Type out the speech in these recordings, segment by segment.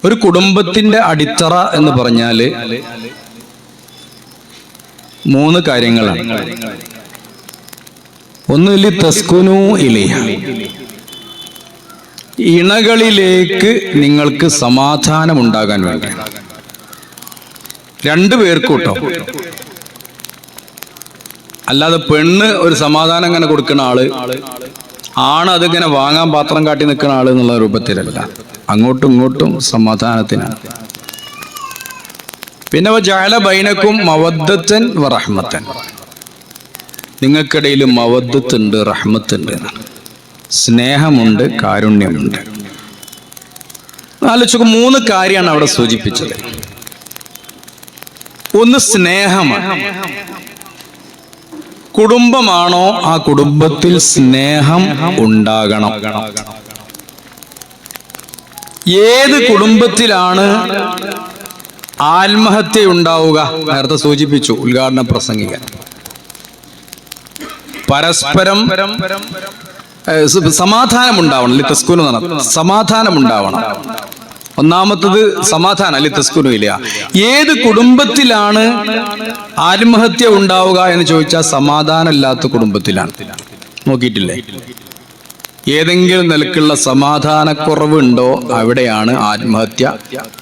ഒരു കുടുംബത്തിന്റെ അടിത്തറ എന്ന് പറഞ്ഞാല് 3 കാര്യങ്ങളാണ്. ഒന്ന് തസ്കുനു ഇലൈഹ, ഇണകളിലേക്ക് നിങ്ങൾക്ക് സമാധാനം ഉണ്ടാകാൻ വേണ്ടി. 2 പേർക്കും കേട്ടോ, അല്ലാതെ പെണ്ണ് ഒരു സമാധാനം ഇങ്ങനെ കൊടുക്കുന്ന ആള്, ആണ് അതിങ്ങനെ വാങ്ങാൻ പാത്രം കാട്ടി നിൽക്കുന്ന ആള് എന്നുള്ള രൂപത്തിലല്ല, അങ്ങോട്ടും ഇങ്ങോട്ടും സമാധാനത്തിനാണ്. പിന്നെ ജഅല ബൈനക്കും മവദ്ദത്തൻ വറഹ്മത്തൻ, നിങ്ങൾക്കിടയിൽ മവദ്ദത്തുണ്ട്, റഹ്മത്തുണ്ട്, സ്നേഹമുണ്ട്, കാരുണ്യമുണ്ട്. ആലോചിച്ച് 3 കാര്യമാണ് അവിടെ സൂചിപ്പിച്ചത്. ഒന്ന് സ്നേഹമാണ്. കുടുംബമാണോ, ആ കുടുംബത്തിൽ സ്നേഹം ഉണ്ടാകണം. ഏത് കുടുംബത്തിലാണ് ആത്മഹത്യ ഉണ്ടാവുക? നേരത്തെ സൂചിപ്പിച്ചു ഉദ്ഘാടന പ്രസംഗികൻ. പരസ്പരം സമാധാനം ഉണ്ടാവണം. ലിതസ്കുനു എന്ന് പറഞ്ഞാൽ സമാധാനം ഉണ്ടാവണം. ഒന്നാമത്തത് സമാധാനം, ലിതസ്കുനു ഇല്ല. ഏത് കുടുംബത്തിലാണ് ആത്മഹത്യ ഉണ്ടാവുക എന്ന് ചോദിച്ചാൽ സമാധാനം ഇല്ലാത്ത കുടുംബത്തിലാണ്. നോക്കിയിട്ടില്ലേ? ഏതെങ്കിലും നിലക്കുള്ള സമാധാനക്കുറവ് ഉണ്ടോ അവിടെയാണ് ആത്മഹത്യ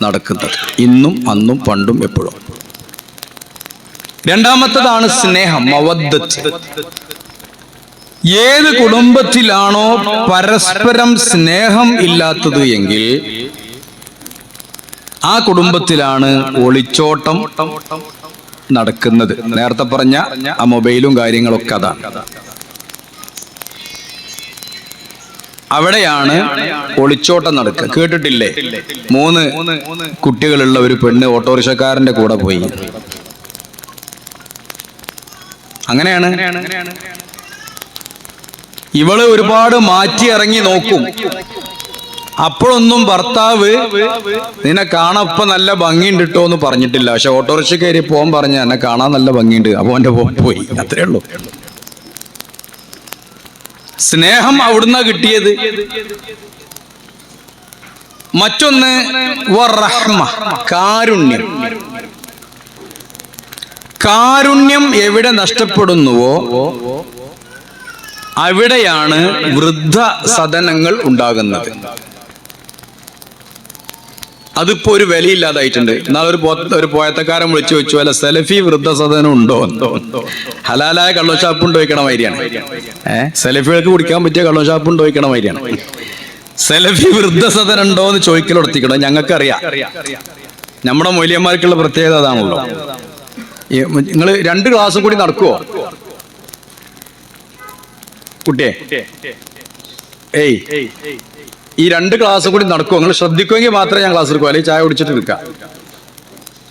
നടക്കുന്നത്, ഇന്നും അന്നും പണ്ടും എപ്പോഴും. രണ്ടാമത്തതാണ് സ്നേഹം, മവദ്ദത്ത്. ഏത് കുടുംബത്തിലാണോ പരസ്പരം സ്നേഹം ഇല്ലാത്തത് എങ്കിൽ ആ കുടുംബത്തിലാണ് ഒളിച്ചോട്ടം നടക്കുന്നത്. നേരത്തെ പറഞ്ഞ ആ മൊബൈലും കാര്യങ്ങളൊക്കെ അതാണ്. അവിടെയാണ് ഒളിച്ചോട്ടം നടക്കുക. കേട്ടിട്ടില്ലേ? 3 കുട്ടികളുള്ള ഒരു പെണ്ണ് ഓട്ടോറിക്ഷക്കാരന്റെ കൂടെ പോയി. അങ്ങനെയാണ്. ഇവള് ഒരുപാട് മാറ്റി ഇറങ്ങി നോക്കും. അപ്പോഴൊന്നും ഭർത്താവ് നിന്നെ കാണാൻ നല്ല ഭംഗിയുണ്ട് കേട്ടോ എന്ന് പറഞ്ഞിട്ടില്ല. പക്ഷെ ഓട്ടോറിക്ഷ കയറി പോകാൻ പറഞ്ഞ എന്നെ കാണാൻ നല്ല ഭംഗിയുണ്ട്, അപ്പൊ അവന്റെ പോയി. അത്രേ ഉള്ളൂ. സ്നേഹം അവിടുന്ന് കിട്ടിയത്. മറ്റൊന്ന് വറഹ്മ, കാരുണ്യം. കാരുണ്യം എവിടെ നഷ്ടപ്പെടുന്നുവോ അവിടെയാണ് വൃദ്ധ സദനങ്ങൾ ഉണ്ടാകുന്നത്. അതിപ്പോ ഒരു വിലയില്ലാതായിട്ടുണ്ട്. എന്നാലും ഒരു പോയത്തക്കാരൻ വിളിച്ചു വെച്ചു, അല്ല സലഫി വൃദ്ധസദനം ഉണ്ടോ? ഹലാലായ കള്ളോഷാപ്പ് ഉണ്ടോ വയ്ക്കണ മാതിരിയാണ്. സലഫികൾക്ക് കുടിക്കാൻ പറ്റിയ കള്ളോഷാപ്പ് ഉണ്ടോ വയ്ക്കണ മാതിരിയാണ്. സലഫി വൃദ്ധസദനം ഉണ്ടോ എന്ന് ചോദിക്കലൊടത്തിക്കണം. ഞങ്ങൾക്കറിയാം, നമ്മുടെ മൗലവിമാർക്കുള്ള പ്രത്യേകത അതാണല്ലോ. നിങ്ങൾ 2 ക്ലാസ്സും കൂടി നടക്കുവോ കുട്ടിയെ? ഈ 2 ക്ലാസ്സും കൂടി നടക്കുമോ? നിങ്ങൾ ശ്രദ്ധിക്കുമെങ്കിൽ മാത്രമേ ഞാൻ ക്ലാസ് എടുക്കൂ, അല്ലെങ്കിൽ ചായ കുടിച്ചിട്ട് എടുക്കാം.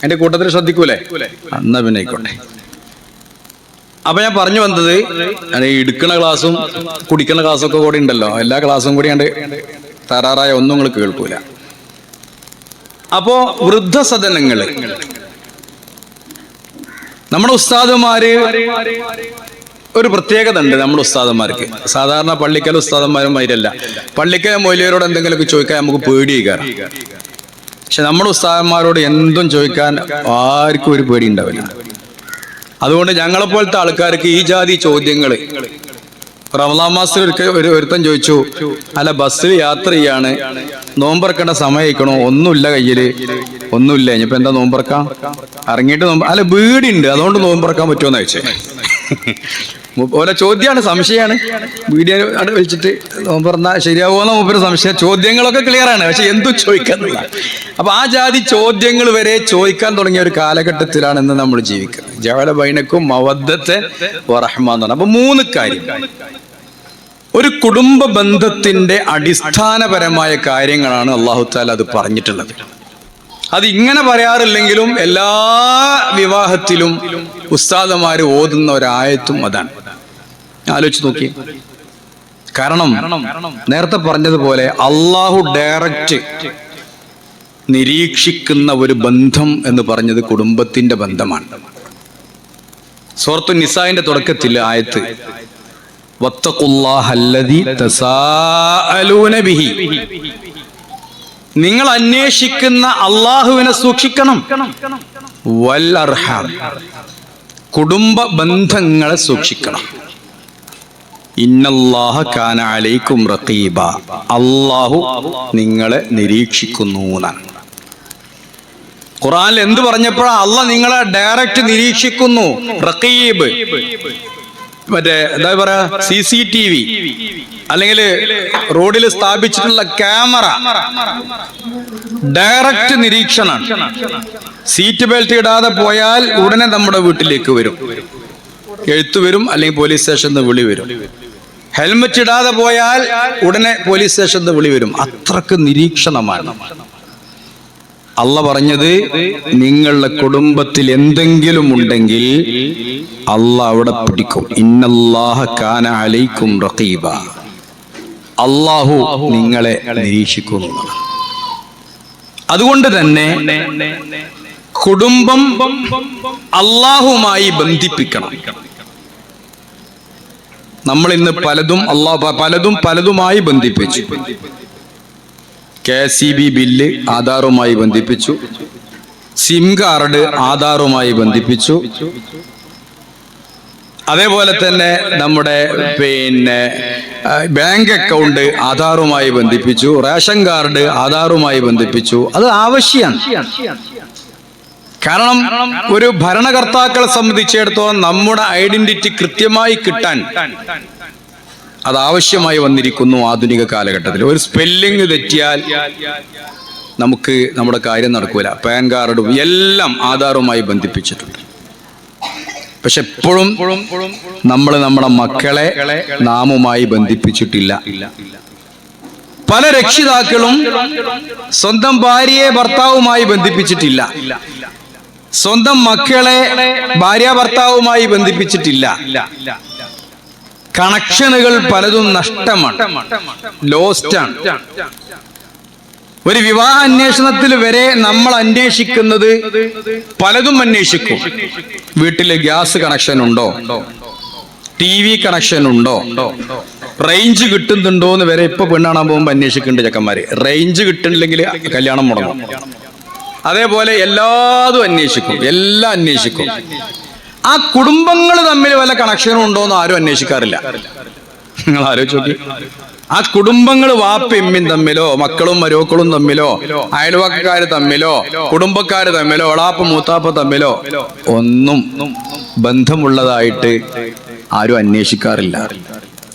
എന്റെ കൂട്ടത്തിൽ ശ്രദ്ധിക്കൂലേ? എന്നാ പിന്നെ ആയിക്കോട്ടെ. അപ്പൊ ഞാൻ പറഞ്ഞു വന്നത്, ഈ എടുക്കുന്ന ക്ലാസ്സും കുടിക്കുന്ന ക്ലാസ്സും ഒക്കെ കൂടി ഉണ്ടല്ലോ, എല്ലാ ക്ലാസ്സും കൂടി കണ്ട് തരാറായ ഒന്നും നിങ്ങൾ കേൾക്കൂല. അപ്പോ വൃദ്ധസദനങ്ങള് നമ്മുടെ ഉസ്താദുമാര്, ഒരു പ്രത്യേകത ഉണ്ട് നമ്മുടെ ഉസ്താദന്മാർക്ക്. സാധാരണ പള്ളിക്കൽ ഉസ്താദന്മാരും മാതിരല്ല. പള്ളിക്കൽ മൗലവിയോട് എന്തെങ്കിലുമൊക്കെ ചോദിക്കാൻ നമുക്ക് പേടിയേക്കാറ്. പക്ഷെ നമ്മുടെ ഉസ്താദന്മാരോട് എന്തും ചോദിക്കാൻ ആർക്കും ഒരു പേടി ഉണ്ടാവില്ല. അതുകൊണ്ട് ഞങ്ങളെപ്പോലത്തെ ആൾക്കാർക്ക് ഈ ജാതി ചോദ്യങ്ങൾ. റമളാൻ മാസത്തിൽ ഒരുത്തൻ ചോദിച്ചു, അല്ല ബസ്സിൽ യാത്ര ചെയ്യാണ്, നോമ്പറക്കേണ്ട സമയക്കണോ? ഒന്നുമില്ല കയ്യില്, ഒന്നുമില്ല. ഇനിയിപ്പോ എന്താ നോമ്പറക്കാം? ഇറങ്ങിയിട്ട് അല്ല വീടുണ്ട്, അതുകൊണ്ട് നോമ്പറക്കാൻ പറ്റുമോന്ന് ചോദിച്ചേ. ഓരോ ചോദ്യമാണ്, സംശയമാണ്. വീഡിയോ വിളിച്ചിട്ട് നോമ്പറന്നാ ശരിയാവുമെന്ന മൂപ്പര് സംശയം. ചോദ്യങ്ങളൊക്കെ ക്ലിയർ ആണ്, പക്ഷെ എന്തും ചോദിക്കാന്നില്ല. അപ്പൊ ആ ജാതി ചോദ്യങ്ങൾ വരെ ചോദിക്കാൻ തുടങ്ങിയ ഒരു കാലഘട്ടത്തിലാണ് ഇന്ന് നമ്മൾ ജീവിക്കുന്നത്. ജഅല ബൈനക്കും മവദ്ദത്തൻ വറഹ്മ എന്ന് പറഞ്ഞാൽ. അപ്പൊ 3 കാര്യം. ഒരു കുടുംബ ബന്ധത്തിന്റെ അടിസ്ഥാനപരമായ കാര്യങ്ങളാണ് അല്ലാഹു തആല അത് പറഞ്ഞിട്ടുള്ളത്. അത് ഇങ്ങനെ പറയാറില്ലെങ്കിലും എല്ലാ വിവാഹത്തിലും ഉസ്താദന്മാര് ഓതുന്ന ഒരായത്തും അതാണ്. ആലോചിച്ച് നോക്കി. കാരണം നേരത്തെ പറഞ്ഞതുപോലെ അള്ളാഹു ഡയറക്റ്റ് നിരീക്ഷിക്കുന്ന ഒരു ബന്ധം എന്ന് പറഞ്ഞത് കുടുംബത്തിന്റെ ബന്ധമാണ്. സൂറത്തു നിസാഇന്റെ തുടക്കത്തിൽ ആയത്ത് വത്തഖുല്ലാഹല്ലദീ തസാഅലൂന ബിഹി, നിങ്ങൾ അന്വേഷിക്കുന്ന അള്ളാഹുവിനെ സൂക്ഷിക്കണം. വൽ അർഹാം, കുടുംബ ബന്ധങ്ങളെ സൂക്ഷിക്കണം. ഇന്നല്ലാഹ കാന അലൈക്കും റഖീബ, അള്ളാഹു നിങ്ങളെ നിരീക്ഷിക്കുന്നു എന്നാണ്. ഖുർആനിൽ എന്ത് പറഞ്ഞപ്പോഴാ? അള്ളാഹ് നിങ്ങളെ ഡയറക്റ്റ് നിരീക്ഷിക്കുന്നു. റഖീബ്, മറ്റേ എന്താ പറയാ, CCTV അല്ലെങ്കിൽ റോഡിൽ സ്ഥാപിച്ചിട്ടുള്ള ക്യാമറ, ഡയറക്റ്റ് നിരീക്ഷണം. സീറ്റ് ബെൽറ്റ് ഇടാതെ പോയാൽ ഉടനെ നമ്മുടെ വീട്ടിലേക്ക് വരും, എഴുത്തു വരും, അല്ലെങ്കിൽ പോലീസ് സ്റ്റേഷനിൽ നിന്ന് വിളി വരും. ഹെൽമറ്റ് ഇടാതെ പോയാൽ ഉടനെ പോലീസ് സ്റ്റേഷനിൽ നിന്ന് വിളി വരും. അത്രക്ക് നിരീക്ഷണമാണ്. അള്ളാഹ് പറഞ്ഞത്, നിങ്ങളുടെ കുടുംബത്തിൽ എന്തെങ്കിലും ഉണ്ടെങ്കിൽ അള്ളാഹ് അവിടെ പിടിക്കും. ഇന്നല്ലാഹ കാന അലൈക്കും റഖീബ, അള്ളാഹു നിങ്ങളെ നിരീക്ഷിക്കുന്നു. അതുകൊണ്ട് തന്നെ കുടുംബം അള്ളാഹുമായി ബന്ധിപ്പിക്കണം. നമ്മൾ ഇന്ന് പലതുമായി ബന്ധിപ്പിച്ചു. KCB ബില്ല് ആധാറുമായി ബന്ധിപ്പിച്ചു, സിം കാർഡ് ആധാറുമായി ബന്ധിപ്പിച്ചു, അതേപോലെ തന്നെ നമ്മുടെ ബാങ്ക് അക്കൗണ്ട് ആധാറുമായി ബന്ധിപ്പിച്ചു, റേഷൻ കാർഡ് ആധാറുമായി ബന്ധിപ്പിച്ചു. അത് ആവശ്യമാണ്. കാരണം ഒരു ഭരണകർത്താക്കളെ സംബന്ധിച്ചിടത്തോളം നമ്മുടെ ഐഡന്റിറ്റി കൃത്യമായി കിട്ടാൻ അത് ആവശ്യമായി വന്നിരിക്കുന്നു. ആധുനിക കാലഘട്ടത്തിൽ ഒരു സ്പെല്ലിംഗ് തെറ്റിയാൽ നമുക്ക് നമ്മുടെ കാര്യം നടക്കൂല. പാൻ കാർഡും എല്ലാം ആധാറുമായി ബന്ധിപ്പിച്ചിട്ടുണ്ട്. പക്ഷെ എപ്പോഴും നമ്മൾ നമ്മുടെ മക്കളെ നാമുമായി ബന്ധിപ്പിച്ചിട്ടില്ല. പല രക്ഷിതാക്കളും സ്വന്തം ഭാര്യയെ ഭർത്താവുമായി ബന്ധിപ്പിച്ചിട്ടില്ല, സ്വന്തം മക്കളെ ഭാര്യ ഭർത്താവുമായി ബന്ധിപ്പിച്ചിട്ടില്ല. കണക്ഷനുകൾ പലതും നഷ്ടമാണ്, ലോസ്റ്റാണ്. ഒരു വിവാഹ അന്വേഷണത്തിൽ വരെ നമ്മൾ അന്വേഷിക്കുന്നത് പലതും അന്വേഷിക്കും. വീട്ടില് ഗ്യാസ് കണക്ഷൻ ഉണ്ടോ, TV കണക്ഷൻ ഉണ്ടോ, റേഞ്ച് കിട്ടുന്നുണ്ടോ എന്ന് വരെ ഇപ്പൊ പെണ്ണാണാൻ പോകുമ്പോൾ അന്വേഷിക്കുന്നുണ്ട് ചെക്കന്മാര്. റേഞ്ച് കിട്ടുന്നില്ലെങ്കിൽ കല്യാണം മുടങ്ങും. അതേപോലെ എല്ലാതും അന്വേഷിക്കും, എല്ലാം അന്വേഷിക്കും. ആ കുടുംബങ്ങൾ തമ്മിൽ വല്ല കണക്ഷനും ഉണ്ടോ എന്ന് ആരും അന്വേഷിക്കാറില്ല. നിങ്ങൾ ആലോചിച്ച് നോക്കി, ആ കുടുംബങ്ങൾ വാപ്പയും തമ്മിലോ മക്കളും മരുമക്കളും തമ്മിലോ അയൽവക്കാര് തമ്മിലോ കുടുംബക്കാര് തമ്മിലോ ഒളാപ്പ മൂത്താപ്പ തമ്മിലോ ഒന്നും ബന്ധമുള്ളതായിട്ട് ആരും അന്വേഷിക്കാറില്ല.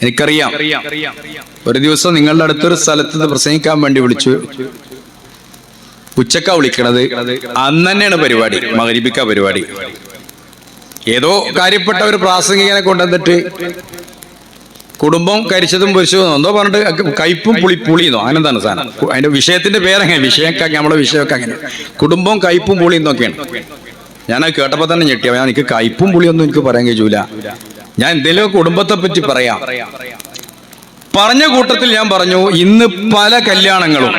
എനിക്കറിയാം, ഒരു ദിവസം നിങ്ങളുടെ അടുത്തൊരു സ്ഥലത്ത് പ്രസംഗിക്കാൻ വേണ്ടി വിളിച്ചു. ഉച്ചക്ക വിളിക്കണത്, അന്ന് തന്നെയാണ് പരിപാടി, മഗ്‌രിബിക്ക പരിപാടി. ഏതോ കാര്യപ്പെട്ട ഒരു പ്രാസംഗികനെ കൊണ്ടുവന്നിട്ട് കുടുംബം കരിച്ചതും പൊരിച്ചതും എന്തോ പറഞ്ഞിട്ട് കയ്പും പുളിന്നോ അങ്ങനെ എന്താണ് സാധനം. അതിന്റെ വിഷയത്തിന്റെ പേരെങ്ങനെ, വിഷയമൊക്കെ നമ്മുടെ വിഷയമൊക്കെ അങ്ങനെ കുടുംബം കയ്പും പുളിന്നൊക്കെയാണ്. ഞാനത് കേട്ടപ്പോൾ തന്നെ ഞെട്ടിയ. എനിക്ക് കയ്പും പുളിയൊന്നും എനിക്ക് പറയാൻ കഴിയൂല. ഞാൻ എന്തെങ്കിലും കുടുംബത്തെ പറ്റി പറയാം. പറഞ്ഞ കൂട്ടത്തിൽ ഞാൻ പറഞ്ഞു, ഇന്ന് പല കല്യാണങ്ങളും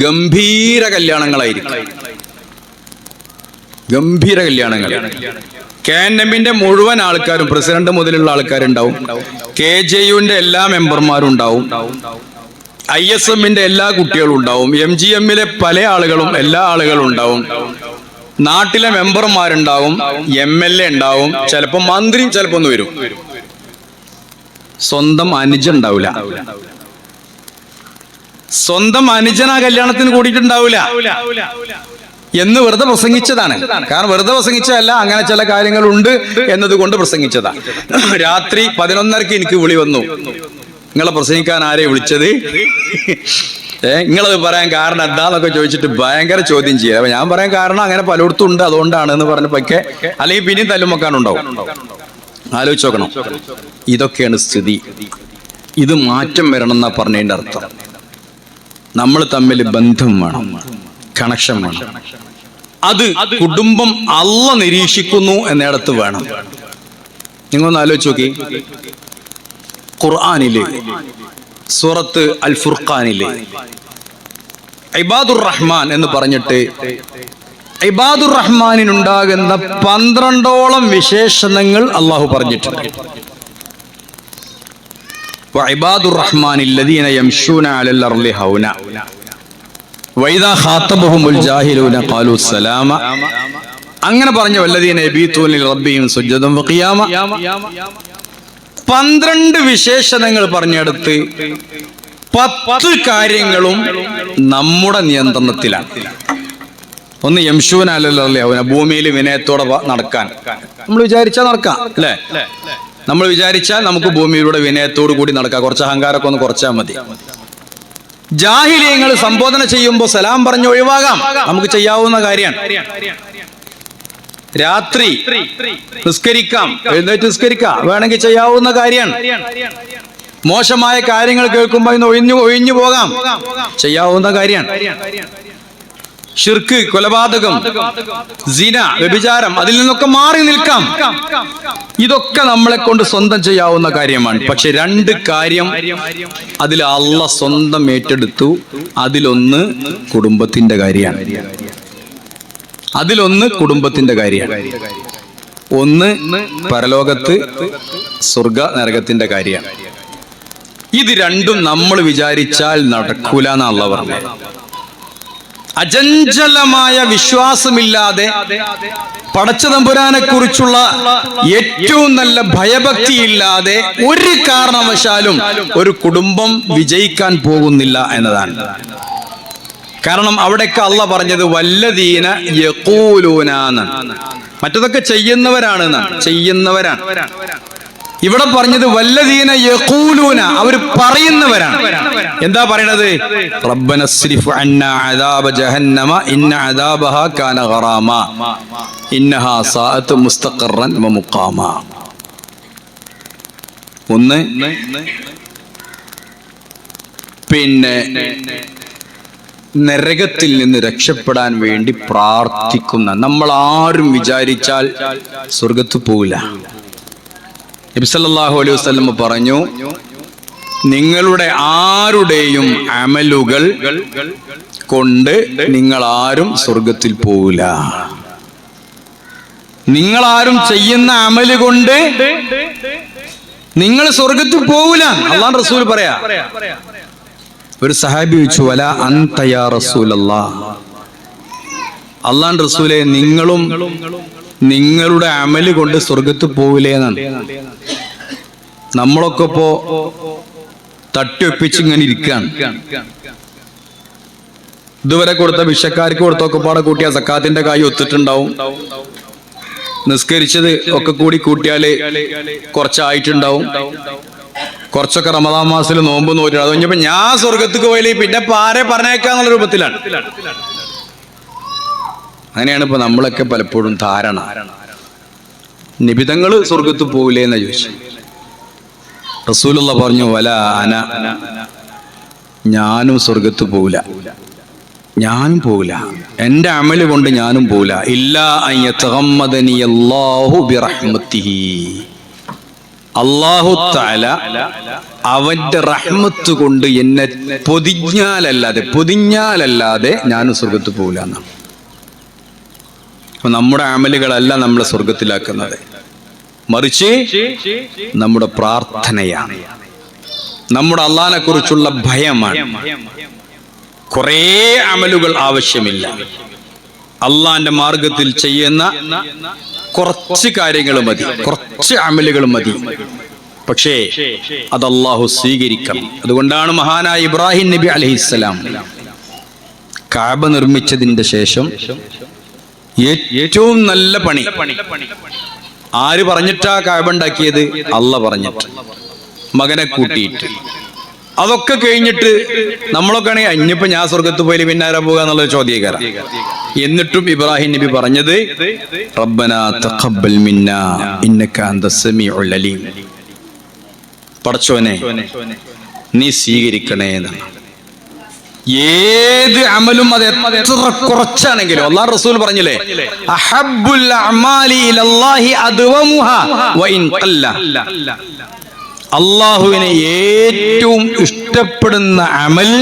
ഗംഭീര കല്യാണങ്ങളായിരിക്കും. ഗംഭീര കല്യാണങ്ങൾ. KNMന്റെ മുഴുവൻ ആൾക്കാരും, പ്രസിഡന്റ് മുതലുള്ള ആൾക്കാരുണ്ടാവും, KJUവിന്റെ എല്ലാ മെമ്പർമാരും ഉണ്ടാവും, ISMന്റെ എല്ലാ കുട്ടികളും ഉണ്ടാവും, MGMലെ പല ആളുകളും, എല്ലാ ആളുകളും ഉണ്ടാവും, നാട്ടിലെ മെമ്പർമാരുണ്ടാവും, MLA ഉണ്ടാവും, ചിലപ്പോൾ മന്ത്രിയും ചിലപ്പോൾ ഒന്ന് വരും. സ്വന്തം അനുജൻ ഉണ്ടാവില്ല. സ്വന്തം അനുജൻ ആ കല്യാണത്തിന് കൂടിയിട്ടുണ്ടാവില്ല എന്ന് വെറുതെ പ്രസംഗിച്ചതാണ്. കാരണം വെറുതെ പ്രസംഗിച്ചതല്ല, അങ്ങനെ ചില കാര്യങ്ങളുണ്ട് എന്നതുകൊണ്ട് പ്രസംഗിച്ചതാ. രാത്രി 11:30 എനിക്ക് വിളി വന്നു, നിങ്ങളെ പ്രസംഗിക്കാൻ ആരെ വിളിച്ചത്, നിങ്ങളത് പറയാൻ കാരണം എന്താന്നൊക്കെ ചോദിച്ചിട്ട് ഭയങ്കര ചോദ്യം ചെയ്യുക. അപ്പൊ ഞാൻ പറയാൻ കാരണം അങ്ങനെ പലയിടത്തും ഉണ്ട്, അതുകൊണ്ടാണ് എന്ന് പറഞ്ഞപ്പോഴൊക്കെ, അല്ലെങ്കിൽ പിന്നെയും തല്ലുമൊക്കാനുണ്ടാവും. ആലോചിച്ച് നോക്കണം. ഇതൊക്കെയാണ് സ്ഥിതി. ഇത് മാറ്റം വരണം എന്നാ പറഞ്ഞതിന്റെ അർത്ഥം. നമ്മൾ തമ്മിൽ ബന്ധം വേണം, കണക്ഷൻ വേണം. അത് കുടുംബം അള്ളാഹ് നിരീക്ഷിക്കുന്നു എന്നിടത്ത് വേണം. നിങ്ങളൊന്ന് ആലോചിച്ച് നോക്കി. ഖുർആനിലെ സൂറത്ത് അൽ ഫുർഖാനിലെ ഇബാദുർ റഹ്മാൻ എന്ന് പറഞ്ഞിട്ട് ഇബാദുർ റഹ്മാനിനുണ്ടാകുന്ന 12ഓളം വിശേഷണങ്ങൾ അള്ളാഹു പറഞ്ഞിട്ടുണ്ട്. വഇബാദുർ റഹ്മാനിൽ ലദീന യംശൂന അലൽ അർളി ഹൗന. വൈദാ ഖാതബഹുമുൽ ജാഹിലൂന ഖാലു സലാമ. അങ്ങനെ പറഞ്ഞ വല്ലദീന യബീതൂന ലിറബ്ബിഹിം സുജ്ജദൻ വഖിയാമ. 12 വിശേഷണങ്ങൾ പറഞ്ഞെടുത്ത് 10 കാര്യങ്ങളും നമ്മുടെ നിയന്ത്രണത്തിലാണ്. ഒന്ന് യംശൂന അലൽ അവന, ഭൂമിയിൽ വിനയത്തോടെ നടക്കാൻ നമ്മൾ വിചാരിച്ചാൽ നടക്കാം അല്ലേ? നമ്മൾ വിചാരിച്ചാൽ നമുക്ക് ഭൂമിയിലൂടെ വിനയത്തോടു കൂടി നടക്കാം. കുറച്ച് അഹങ്കാരമൊക്കെ ഒന്ന് കുറച്ചാൽ മതി. ജാഹിലിയങ്ങൾ സംബോധന ചെയ്യുമ്പോൾ സലാം പറഞ്ഞ് ഒഴിവാകാം, നമുക്ക് ചെയ്യാവുന്ന കാര്യമാണ്. രാത്രി നിസ്കരിക്കാം, എഴുന്നേറ്റ് നിസ്കരിക്കാം, വേണമെങ്കിൽ ചെയ്യാവുന്ന കാര്യമാണ്. മോശമായ കാര്യങ്ങൾ കേൾക്കുമ്പോൾ ഇന്ന് ഒഴിഞ്ഞു പോകാം, ചെയ്യാവുന്ന കാര്യമാണ്. ശിർക്ക്, കൊലപാതകം, സിന, വ്യഭിചാരം, അതിൽ നിന്നൊക്കെ മാറി നിൽക്കാം. ഇതൊക്കെ നമ്മളെ കൊണ്ട് സ്വന്തം ചെയ്യാവുന്ന കാര്യമാണ്. പക്ഷെ 2 കാര്യം അതിൽ അള്ളാഹ് സ്വന്തം ഏറ്റെടുത്തു. അതിലൊന്ന് കുടുംബത്തിന്റെ കാര്യമാണ്. ഒന്ന് പരലോകത്ത് സ്വർഗ നരകത്തിന്റെ കാര്യമാണ്. ഇത് രണ്ടും നമ്മൾ വിചാരിച്ചാൽ നടക്കൂല എന്നാ അള്ളാഹ് പറഞ്ഞത്. അചഞ്ചലമായ വിശ്വാസമില്ലാതെ പടച്ചതമ്പുരാനെ കുറിച്ചുള്ള ഏറ്റവും നല്ല ഭയഭക്തിയില്ലാതെ ഒരു കാരണവശാലും ഒരു കുടുംബം വിജയിക്കാൻ പോകുന്നില്ല എന്നതാണ്. കാരണം അവിടേക്ക് അള്ളാഹ് പറഞ്ഞത് വല്ലദീന യഖൂലൂന എന്നാണ്. മറ്റതൊക്കെ ചെയ്യുന്നവരാണ്. ഇവിടെ പറഞ്ഞത് വല്ലദീന യഖൂലൂന, അവർ പറയുന്നവരാണ്. എന്താ പറയണത്? റബ്ബനസ്രിഫ് അന്നാ അദാബ ജഹന്നമ ഇന്ന അദാബഹാ കാന ഗറാമ ഇന്നഹാ സാഅത് മുസ്തഖറൻ വമുഖാമ. ഒന്ന് പിന്നെ നരകത്തിൽ നിന്ന് രക്ഷപ്പെടാൻ വേണ്ടി പ്രാർത്ഥിക്കുന്ന, നമ്മൾ ആരും വിചാരിച്ചാൽ സ്വർഗത്ത് പോവില്ല. നബി സല്ലല്ലാഹു അലൈഹി വസല്ലം പറഞ്ഞു, നിങ്ങളുടെ ആരുടെയും അമലുകൾ കൊണ്ട് നിങ്ങൾ ആരും സ്വർഗത്തിൽ പോവില്ല. നിങ്ങളാരും ചെയ്യുന്ന അമല് കൊണ്ട് നിങ്ങൾ സ്വർഗത്തിൽ പോവില്ല. അല്ലാഹു റസൂൽ പറയാ. ഒരു സഹാബി ചോദിച്ചു, വലാ അൻത യാ റസൂലല്ലാഹ്, അല്ലാഹു റസൂലേ നിങ്ങളും നിങ്ങളുടെ അമല് കൊണ്ട് സ്വർഗത്ത് പോവില്ലേ എന്നാണ്. നമ്മളൊക്കെ ഇപ്പോ തട്ടിയൊപ്പിച്ച് ഇങ്ങനെ ഇരിക്കുകയാണ്. ഇതുവരെ കൊടുത്ത ഭിക്ഷക്കാർക്ക് കൊടുത്തൊക്കെ പാടെ കൂട്ടിയാൽ സക്കാത്തിന്റെ കായ് ഒത്തിട്ടുണ്ടാവും. നിസ്കരിച്ചത് ഒക്കെ കൂടി കൂട്ടിയാല് കുറച്ചായിട്ടുണ്ടാവും. കുറച്ചൊക്കെ റമദാൻ മാസത്തിൽ നോമ്പ് നോറ്റി. അത് കഴിഞ്ഞപ്പോ ഞാൻ സ്വർഗത്തേക്ക് പോയില്ലേ, പിന്നെ പാരെ പറഞ്ഞേക്കാന്നുള്ള രൂപത്തിലാണ്. അങ്ങനെയാണ് ഇപ്പൊ നമ്മളൊക്കെ പലപ്പോഴും ധാരണ. നിബിതങ്ങള് സ്വർഗത്ത് പോവില്ലേ എന്നാ ചോദിച്ചു. റസൂലുള്ള പറഞ്ഞു, വല അന, ഞാനും സ്വർഗത്ത് പോവില്ല. എന്റെ അമല് കൊണ്ട് ഞാനും പോവില്ല. ഇല്ലാ അൻ യതഗമ്മദനി അല്ലാഹു ബിറഹ്മത്തിഹി, അല്ലാഹു തആല അവന്റെ റഹ്മത്ത് കൊണ്ട് എന്നെ പൊതിഞ്ഞാലല്ലാതെ ഞാനും സ്വർഗത്ത് പോവില്ല എന്നാണ്. നമ്മുടെ അമലുകളല്ല നമ്മളെ സ്വർഗത്തിലാക്കുന്നത്, മറിച്ച് നമ്മുടെ പ്രാർത്ഥനയാണ്, നമ്മുടെ അള്ളാഹിനെ കുറിച്ചുള്ള ഭയമാണ്. കുറേ അമലുകൾ ആവശ്യമില്ല. അള്ളാഹിന്റെ മാർഗത്തിൽ ചെയ്യുന്ന കുറച്ച് കാര്യങ്ങൾ മതി, കുറച്ച് അമലുകൾ മതി. പക്ഷേ അത് അള്ളാഹു സ്വീകരിക്കണം. അതുകൊണ്ടാണ് മഹാനായ ഇബ്രാഹിം നബി അലൈഹിസ്സലാം കഅബ നിർമ്മിച്ചതിന്റെ ശേഷം ഏറ്റവും നല്ല പണി ആര് പറഞ്ഞിട്ടാ കഅബ ഉണ്ടാക്കിയത്? അള്ളാഹ് പറഞ്ഞിട്ട്, മകനെ കൂട്ടിയിട്ട്. അതൊക്കെ കഴിഞ്ഞിട്ട് നമ്മളൊക്കെ ആണെങ്കിൽ അഞ്ഞിപ്പോ ഞാൻ സ്വർഗത്ത് പോയി പിന്നെ ആരാ പോകുക എന്നുള്ള ചോദ്യക്കാരാ. എന്നിട്ടും ഇബ്രാഹിം നബി പറഞ്ഞത് റബ്ബനാ തഖബ്ബൽ മിന്നാ ഇന്നക അന്തസ് സമീഉൽ അലീം, പടച്ചോനെ നീ സ്വീകരിക്കണേ എന്നാണ്. ഏത് അമലും അത് എത്ര കുറച്ചാണെങ്കിലും അല്ലാഹു റസൂൽ പറഞ്ഞില്ലേ, അഹബ്ബുൽ അഅമാലി ഇലല്ലാഹി അദ്വമുഹാ വഇൻ ഖല്ല, അല്ലാഹുവിനെ ഏറ്റവും ഇഷ്ടപ്പെടുന്ന അമൽ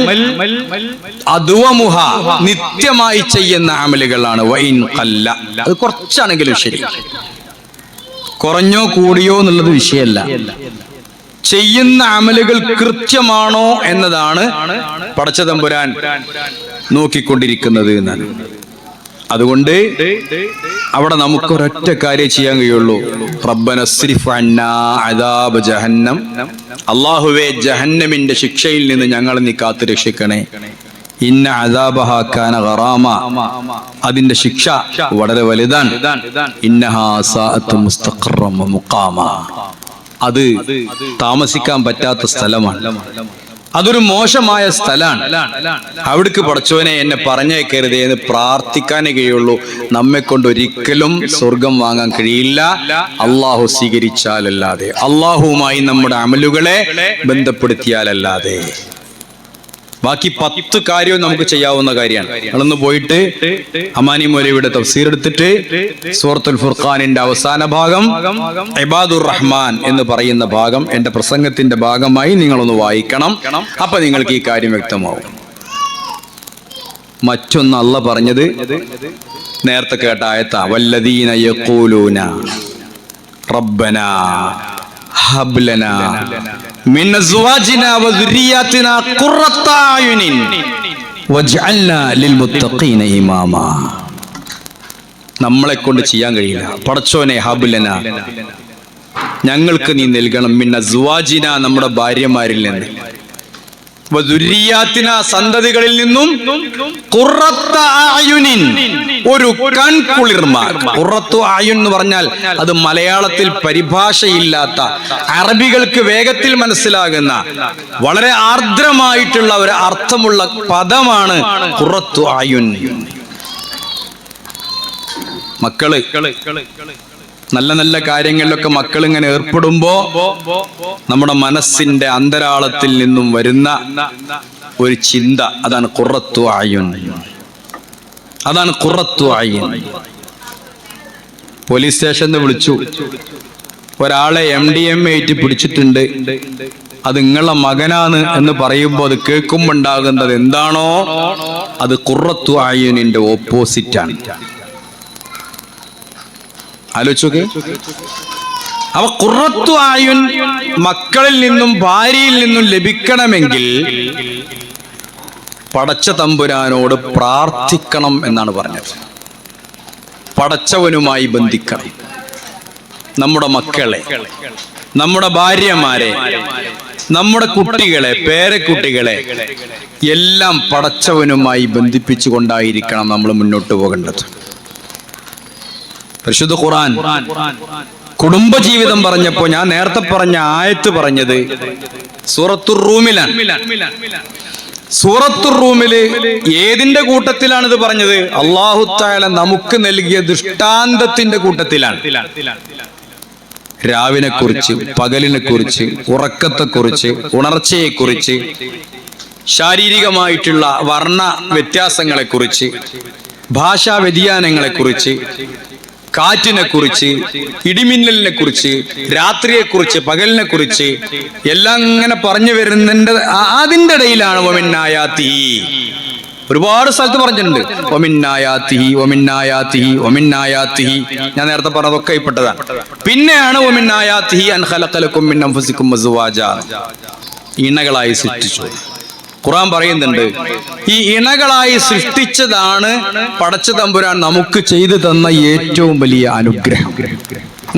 അദ്വമുഹാ നിത്യമായി ചെയ്യുന്ന അമലുകളാണ്. വഇൻ ഖല്ല, അത് കുറച്ചാണെങ്കിലും ശരി, കുറഞ്ഞോ കൂടിയോ എന്നുള്ളത് വിഷയമല്ല. ചെയ്യുന്ന അമലുകൾ കൃത്യമാണോ എന്നതാണ് പടച്ച തമ്പുരാൻ നോക്കിക്കൊണ്ടിരിക്കുന്നത് എന്നാണ്. അതുകൊണ്ട് അവിടെ നമുക്കൊരൊറ്റ കാര്യം ചെയ്യാൻ കഴിയുള്ളൂ. റബ്ബന സ്രിഫ് അന്നാ അദാബ ജഹന്നം, അല്ലാഹുവേ ജഹന്നമിന്റെ ശിക്ഷയിൽ നിന്ന് ഞങ്ങളെ നീ കാത്തു രക്ഷിക്കണേ. ഇന്ന അദാബഹാ കാന ഗറാമ, അതിന്റെ ശിക്ഷ വളരെ വലുതാണ്. ഇന്നഹാ സാഅത്ത് മുസ്തഖറം വ മുഖാമ, അത് താമസിക്കാൻ പറ്റാത്ത സ്ഥലമാണ്, അതൊരു മോശമായ സ്ഥലമാണ്. അവിടേക്ക് പടച്ചോനെ എന്നെ പറഞ്ഞേക്കരുതേ എന്ന് പ്രാർത്ഥിക്കാനേ കഴിയുള്ളൂ. നമ്മെ കൊണ്ട് ഒരിക്കലും സ്വർഗം വാങ്ങാൻ കഴിയില്ല, അള്ളാഹു സ്വീകരിച്ചാലല്ലാതെ, അള്ളാഹുവുമായി നമ്മുടെ അമലുകളെ ബന്ധപ്പെടുത്തിയാലല്ലാതെ. ബാക്കി 10 കാര്യവും നമുക്ക് ചെയ്യാവുന്ന കാര്യമാണ്. നമ്മളൊന്ന് പോയിട്ട് അമാനി മൗലവിയുടെ തഫ്സീർ എടുത്തിട്ട് സൂറത്തുൽ ഫുർഖാനിന്റെ അവസാന ഭാഗം ഇബാദുർ റഹ്മാൻ എന്ന് പറയുന്ന ഭാഗം എന്റെ പ്രസംഗത്തിന്റെ ഭാഗമായി നിങ്ങളൊന്ന് വായിക്കണം. അപ്പൊ നിങ്ങൾക്ക് ഈ കാര്യം വ്യക്തമാവും. മറ്റൊന്ന് അല്ലാഹ് പറഞ്ഞത് നേരത്തെ കേട്ട ആയത്താ, വല്ലദീന യഖൂലൂന റബ്ബനാ ഹബ് ലനാ മിൻ അസ്വാജിനാ വദുരിയാതിനാ ഖുറത്ത അയുനിൻ വജ്അൽനാ ലിൽമുത്തഖീന ഇമാമാ. നമ്മളെ കൊണ്ട് ചെയ്യാൻ കഴിയില്ല. പടച്ചോനെ ഹബ് ലനാ, ഞങ്ങൾക്ക് നീ നൽകണം, മിൻ അസ്വാജിനാ, നമ്മുടെ ഭാര്യമാരിൽ നിന്ന്, വദുരിയാതിനാ, സന്തതികളിൽ നിന്നും, ഖുറത്ത അയുനിൻ, ഒരു കൺകുളിർമ. ഖുറത്തു അയുൻ എന്ന് പറഞ്ഞാൽ അത് മലയാളത്തിൽ പരിഭാഷയില്ലാത്ത, അറബികൾക്ക് വേഗത്തിൽ മനസ്സിലാകുന്ന വളരെ ആർദ്രമായിട്ടുള്ള ഒരു അർത്ഥമുള്ള പദമാണ് ഖുറത്തു അയുൻ. മക്കള് നല്ല നല്ല കാര്യങ്ങളിലൊക്കെ മക്കൾ ഇങ്ങനെ ഏർപ്പെടുമ്പോ നമ്മുടെ മനസ്സിന്റെ അന്തരാളത്തിൽ നിന്നും വരുന്ന ഒരു ചിന്ത, അതാണ് ഖുറത്തു അയുൻ, അതാണ് ഖുറത്തു അയുൻ. പോലീസ് സ്റ്റേഷനിൽ വിളിച്ചു, ഒരാളെ MDMA ആയിട്ട് പിടിച്ചിട്ടുണ്ട്, അത് നിങ്ങളുടെ മകനാണ് എന്ന് പറയുമ്പോൾ അത് കേൾക്കുമ്പോൾ ഉണ്ടാകുന്നത് എന്താണോ അത് ഖുറത്തു അയുനിന്റെ ഓപ്പോസിറ്റ് ആണ്. ആലോചിച്ചോക്കെ. അവ ഖുറത്തു അയുൻ മക്കളിൽ നിന്നും ഭാര്യയിൽ നിന്നും ലഭിക്കണമെങ്കിൽ പടച്ച തമ്പുരാനോട് പ്രാർത്ഥിക്കണം എന്നാണ് പറഞ്ഞത്. പടച്ചവനുമായി ബന്ധിക്കണം. നമ്മുടെ മക്കളെ, നമ്മുടെ ഭാര്യമാരെ, നമ്മുടെ കുട്ടികളെ, പേരക്കുട്ടികളെ എല്ലാം പടച്ചവനുമായി ബന്ധിപ്പിച്ചുകൊണ്ടായിരിക്കണം നമ്മൾ മുന്നോട്ട് പോകേണ്ടത്. പരിശുദ്ധ ഖുർആൻ കുടുംബജീവിതം പറഞ്ഞപ്പോ ഞാൻ നേരത്തെ പറഞ്ഞ ആയത്ത് പറഞ്ഞത് സൂറത്തുർ റൂമിലാണ്. സൂറത്തുർ റൂമില് ഏതിന്റെ കൂട്ടത്തിലാണ് ഇത് പറഞ്ഞത്? അല്ലാഹു തആല നമുക്ക് നൽകിയ ദൃഷ്ടാന്തത്തിന്റെ കൂട്ടത്തിലാണ്. രാവിനെ കുറിച്ച്, പകലിനെ കുറിച്ച്, ഉറക്കത്തെക്കുറിച്ച്, ഉണർച്ചയെക്കുറിച്ച്, ശാരീരികമായിട്ടുള്ള വർണ്ണ വ്യത്യാസങ്ങളെക്കുറിച്ച്, ഭാഷാ വ്യതിയാനങ്ങളെക്കുറിച്ച്, കാറ്റിനെ കുറിച്ച്, ഇടിമിന്നലിനെ കുറിച്ച്, രാത്രിയെ കുറിച്ച്, പകലിനെ കുറിച്ച് എല്ലാം ഇങ്ങനെ പറഞ്ഞു വരുന്നുണ്ട്. അതിൻ്റെ ഇടയിലാണ് വമിന്നായാത്തിഹി, ഒരുപാട് സ്ഥലത്ത് പറഞ്ഞിട്ടുണ്ട്. വമിന്നായാത്തിഹി വമിന്നായാത്തിഹി വമിന്നായാത്തിഹി, ഞാൻ നേരത്തെ പറഞ്ഞതൊക്കെ ഇപ്പെട്ടതാണ്. പിന്നെയാണ് വമിന്നായാത്തിഹി അൻ ഖലഖലകും മിൻ അൻഫുസികും അസ്വാജാ, ഇണകളായി സൃഷ്ടിച്ചു. ഖുർആൻ പറയുന്നുണ്ട്, ഈ ഇണകളായി സൃഷ്ടിച്ചതാണ് പടച്ച തമ്പുരാൻ നമുക്ക് ചെയ്തു തന്ന ഏറ്റവും വലിയ അനുഗ്രഹം.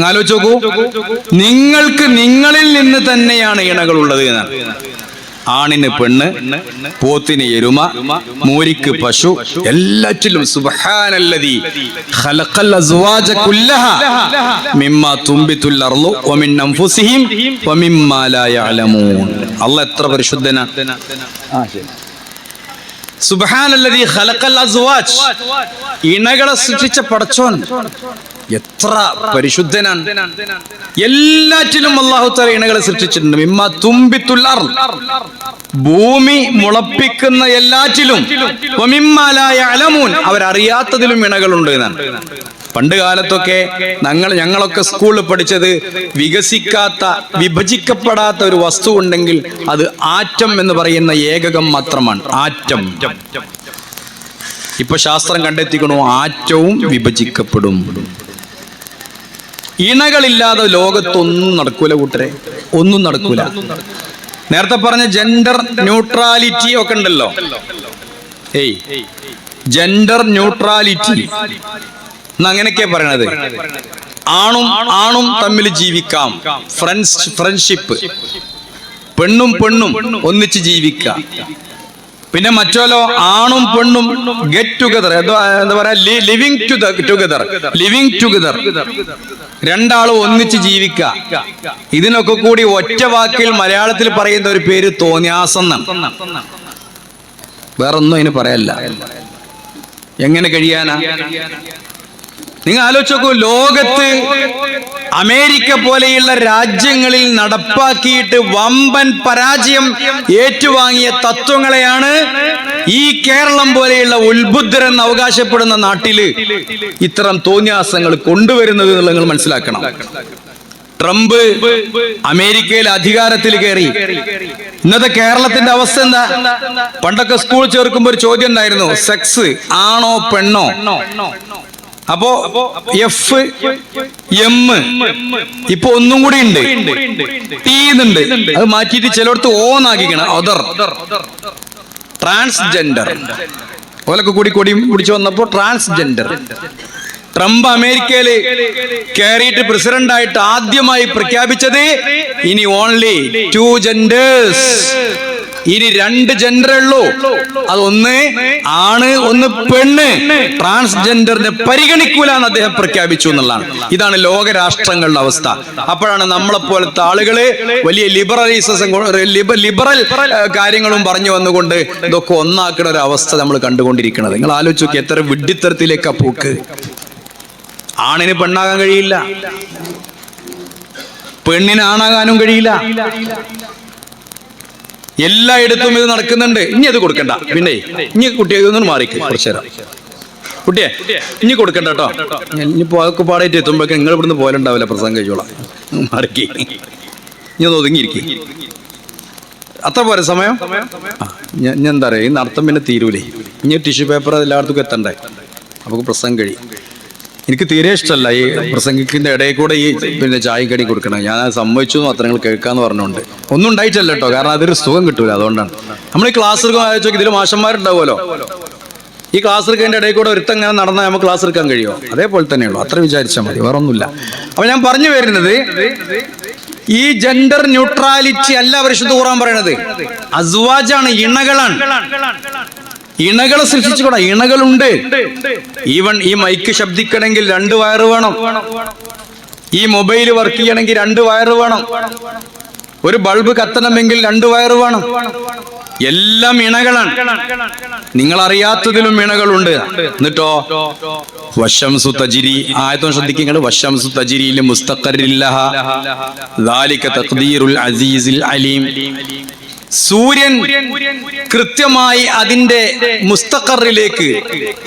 ആലോചിച്ച് നോക്കൂ, നിങ്ങൾക്ക് നിങ്ങളിൽ നിന്ന് തന്നെയാണ് ഇണകൾ ഉള്ളത് എന്നാണ്. ആണിന് പെണ്ണ്, പോത്തിന് എരുമ, മൂരിക്ക് പശു, എല്ലാറ്റിലും സുബ്ഹാനല്ലദീ ഖലഖൽ അസ്വാജ കുല്ലഹാ മിമ്മാ തുംബിതുൽ അർളു വമിൻ അൻഫുസിഹിം വമിമ്മാ ലാ യഅലമൂൻ. അല്ലാഹ് എത്ര പരിശുദ്ധനാണ്. സുബ്ഹാനല്ലദീ ഖലഖൽ അസ്വാജ്, ഇണകളെ സൃഷ്ടിച്ച പടച്ചോൻ എത്ര പരിശുദ്ധനാണ്. എല്ലാറ്റിലും അല്ലാഹു തആല ഇണകളെ സൃഷ്ടിച്ചിട്ടുണ്ട്. മിമ്മാ തുംബിതുൽ അർള്, ഭൂമി മുളപ്പിക്കുന്ന എല്ലാറ്റിലും, വമിമ്മാ ലാ യഅലമൂൻ, അവരറിയാത്തതിലും ഇണകളുണ്ട് എന്നാണ്. പണ്ട് കാലത്തൊക്കെ ഞങ്ങളൊക്കെ സ്കൂളിൽ പഠിച്ചത് വികസിക്കാത്ത, വിഭജിക്കപ്പെടാത്ത ഒരു വസ്തു ഉണ്ടെങ്കിൽ അത് ആറ്റം എന്ന് പറയുന്ന ഏകകം മാത്രമാണ്. ആറ്റം. ഇപ്പൊ ശാസ്ത്രം കണ്ടെത്തിക്കണോ, ആറ്റവും വിഭജിക്കപ്പെടും. ഇണകളില്ലാതെ ലോകത്തൊന്നും നടക്കൂല കൂട്ടരെ, ഒന്നും നടക്കൂല. നേരത്തെ പറഞ്ഞ ജെൻഡർ ന്യൂട്രാലിറ്റി ഒക്കെ ഉണ്ടല്ലോ, ജെൻഡർ ന്യൂട്രാലിറ്റി അങ്ങനെയൊക്കെയാ പറയണത്. ആണും തമ്മിൽ ജീവിക്കാം, ഫ്രണ്ട്ഷിപ്പ്, പെണ്ണും ഒന്നിച്ച് ജീവിക്കാം. പിന്നെ മറ്റോലോ ആണും പെണ്ണും ഗെറ്റ് ടുഗദർ, എന്താ പറയാ, ലിവിങ് ടുഗദർ, രണ്ടാളും ഒന്നിച്ച് ജീവിക്കുക. ഇതിനൊക്കെ കൂടി ഒറ്റ വാക്കിൽ മലയാളത്തിൽ പറയുന്ന ഒരു പേര് തോന്നിയാസം എന്നാണ്. വേറൊന്നും അതിന് പറയല്ല. എങ്ങനെ കഴിയാനാ? നിങ്ങൾ ആലോചിച്ച് നോക്കൂ, ലോകത്ത് അമേരിക്ക പോലെയുള്ള രാജ്യങ്ങളിൽ നടപ്പാക്കിയിട്ട് വമ്പൻ പരാജയം ഏറ്റുവാങ്ങിയ തത്വങ്ങളെയാണ് ഈ കേരളം പോലെയുള്ള ഉത്ബുദ്ധരെന്ന് അവകാശപ്പെടുന്ന നാട്ടില് ഇത്തരം തോന്നിയാസങ്ങൾ കൊണ്ടുവരുന്നത് എന്നുള്ളത് നിങ്ങൾ മനസ്സിലാക്കണം. ട്രംപ് അമേരിക്കയിൽ അധികാരത്തിൽ കയറി. ഇന്നത്തെ കേരളത്തിന്റെ അവസ്ഥ എന്താ? പണ്ടൊക്കെ സ്കൂൾ ചേർക്കുമ്പോൾ ഒരു ചോദ്യം ഉണ്ടായിരുന്നു, സെക്സ് ആണോ പെണ്ണോ? അപ്പോ എഫ് എം, ഇപ്പൊ ഒന്നും കൂടി ഉണ്ട്, ടി എന്നുണ്ട്. അത് മാറ്റിയിട്ട് ചിലടത്ത് ഓന്നാക്കിക്കണം, അതർ, ട്രാൻസ്ജെൻഡർ. ഓലൊക്കെ കൂടി കൊടി പിടിച്ചു വന്നപ്പോ ട്രാൻസ്ജെൻഡർ. ട്രംപ് അമേരിക്കയിൽ കയറിയിട്ട് പ്രസിഡന്റായിട്ട് ആദ്യമായി പ്രഖ്യാപിച്ചത് ഇനി ഓൺലി 2 ജെൻഡേഴ്സ്, ഇനി 2 ജെൻഡറേ ഉള്ളൂ. അതൊന്ന് ആണ്, ഒന്ന് പെണ്ണ്. ട്രാൻസ്ജെൻഡറിനെ പരിഗണിക്കൂല എന്ന് അദ്ദേഹം പ്രഖ്യാപിച്ചു എന്നുള്ളതാണ്. ഇതാണ് ലോകരാഷ്ട്രങ്ങളുടെ അവസ്ഥ. അപ്പോഴാണ് നമ്മളെപ്പോലത്തെ ആളുകള് വലിയ ലിബറൽ കാര്യങ്ങളും പറഞ്ഞു വന്നുകൊണ്ട് ഇതൊക്കെ ഒന്നാക്കുന്ന ഒരു അവസ്ഥ നമ്മൾ കണ്ടുകൊണ്ടിരിക്കുന്നത്. നിങ്ങൾ ആലോചിച്ച് നോക്കി, എത്ര വിഡ്ഢിത്തരത്തിലേക്കാ പോക്ക്. ആണിന് പെണ്ണാകാൻ കഴിയില്ല, പെണ്ണിന് ആണാകാനും കഴിയില്ല. എല്ലായിടത്തും ഇത് നടക്കുന്നുണ്ട്. ഇനി അത് കൊടുക്കണ്ട, പിന്നെ ഇനി കുട്ടിയെ ഒന്നും മാറിക്ക് കുറച്ചു നേരം. കുട്ടിയെ ഇനി കൊടുക്കണ്ട കേട്ടോ. ഇനിയിപ്പോ അതൊക്കെ പാടായിട്ട് എത്തുമ്പോഴേക്ക് നിങ്ങൾ ഇവിടുന്ന് പോലുണ്ടാവില്ല, പ്രസംഗം കഴിച്ചോളാം. മാറിക്ക്, ഇനി ഒന്ന് ഒതുങ്ങിയിരിക്കും. അത്ര പോരെ സമയം? ഞാൻ എന്താ പറയാ, ഈ നടത്തം പിന്നെ തീരൂലേ. ഇനി ടിഷ്യൂ പേപ്പർ എല്ലായിടത്തും എത്തണ്ടേ, അപ്പൊ പ്രസംഗം കഴിയും. എനിക്ക് തീരെ ഇഷ്ടമല്ല ഈ പ്രസംഗിക്കുന്ന ഇടയിൽ കൂടെ ഈ പിന്നെ ചായയും കടി കൊടുക്കണം. ഞാൻ സമ്മതിച്ചു മാത്രങ്ങൾ കേൾക്കാന്ന് പറഞ്ഞുകൊണ്ട് ഒന്നും ഉണ്ടായിട്ടല്ല കേട്ടോ, കാരണം അതൊരു സുഖം കിട്ടൂല. അതുകൊണ്ടാണ് നമ്മൾ ഈ ക്ലാസ് എടുക്കാൻ ആലോചിച്ചു. ഇതിൽ മാഷന്മാരുണ്ടാവുമല്ലോ, ഈ ക്ലാസ് എടുക്കുന്നതിന്റെ ഇടയിൽ കൂടെ ഒരുത്തങ്ങനെ നടന്നാൽ നമുക്ക് ക്ലാസ് എടുക്കാൻ കഴിയുമോ? അതേപോലെ തന്നെയുള്ളൂ, അത്ര വിചാരിച്ചാൽ മതി, വേറെ ഒന്നുമില്ല. അപ്പൊ ഞാൻ പറഞ്ഞു വരുന്നത്, ഈ ജെൻഡർ ന്യൂട്രാലിറ്റി അല്ല പരിശുദ്ധ ഖുർആൻ പറയണത്. അസ്വാജാണ്, ഇണകളാണ്. ഇണകളെ സൃഷ്ടിച്ചുകൂടാ, ഇണകളുണ്ട്. ഈവൻ ഈ മൈക്ക് ശബ്ദിക്കണമെങ്കിൽ 2 വയറ് വേണം, ഈ മൊബൈൽ വർക്ക് ചെയ്യണമെങ്കിൽ 2 വയറ് വേണം, ഒരു ബൾബ് കത്തണമെങ്കിൽ 2 വയറ് വേണം. എല്ലാം ഇണകളാണ്. നിങ്ങൾ അറിയാത്തതിലും ഇണകളുണ്ട്. എന്നിട്ടോ വശംസു തജ്രി, ആയത്തും ശ്രദ്ധിക്കുക, വശംസു തജ്രി മുസ്തഖറില്ലഹ ദാലിക തഖ്ദീറുൽ അസീസിൽ അലീം. സൂര്യൻ കൃത്യമായി അതിന്റെ മുസ്തഖറിലേക്ക്,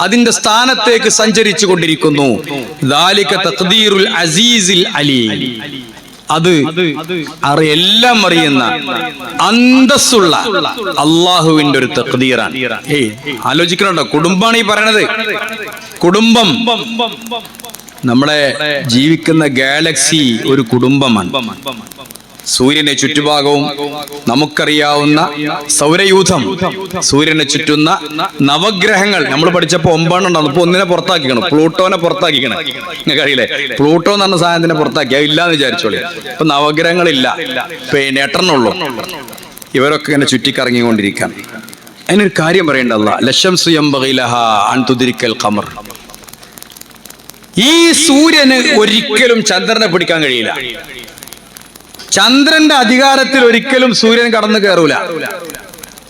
അതിന്റെ സ്ഥാനത്തേക്ക് സഞ്ചരിച്ചു കൊണ്ടിരിക്കുന്നു. ദാലിക തഖ്ദീറുൽ അസീസിൽ അലീം. അത് എല്ലാം അറിയുന്ന അന്തസ്സുള്ള അള്ളാഹുവിന്റെ ഒരു തഖ്ദീറാണ്. ആലോചിക്കണുണ്ടോ? കുടുംബമാണ് ഈ പറയണത്. കുടുംബം, നമ്മളെ ജീവിക്കുന്ന ഗാലക്സി ഒരു കുടുംബമാണ്. സൂര്യനെ ചുറ്റുഭാഗവും നമുക്കറിയാവുന്ന സൗരയൂഥം, സൂര്യനെ ചുറ്റുന്ന നവഗ്രഹങ്ങൾ. നമ്മൾ പഠിച്ചപ്പോ 9 ഉണ്ടാവും, ഇപ്പൊ 1 പുറത്താക്കിക്കണം. പ്ലൂട്ടോനെ പുറത്താക്കിക്കണം. നിങ്ങൾക്ക് അറിയില്ലേ, പ്ലൂട്ടോ എന്ന് പറഞ്ഞ സാധനത്തിനെ പുറത്താക്കി, അത് ഇല്ലാന്ന് വിചാരിച്ചോളി. ഇപ്പൊ നവഗ്രഹങ്ങളില്ല, പിന്നെ 8 ഉള്ളൂ. ഇവരൊക്കെ ഇങ്ങനെ ചുറ്റിക്കറങ്ങിക്കൊണ്ടിരിക്കാൻ. അതിനൊരു കാര്യം പറയേണ്ടല്ല, ലശംസു യംബഗി ലഹാ അൻ തുദ്രിക്കൽ ഖമർ. ഈ സൂര്യന് ഒരിക്കലും ചന്ദ്രനെ പിടിക്കാൻ കഴിയില്ല. ചന്ദ്രന്റെ അധികാരത്തിൽ ഒരിക്കലും സൂര്യൻ കടന്നു കയറൂല.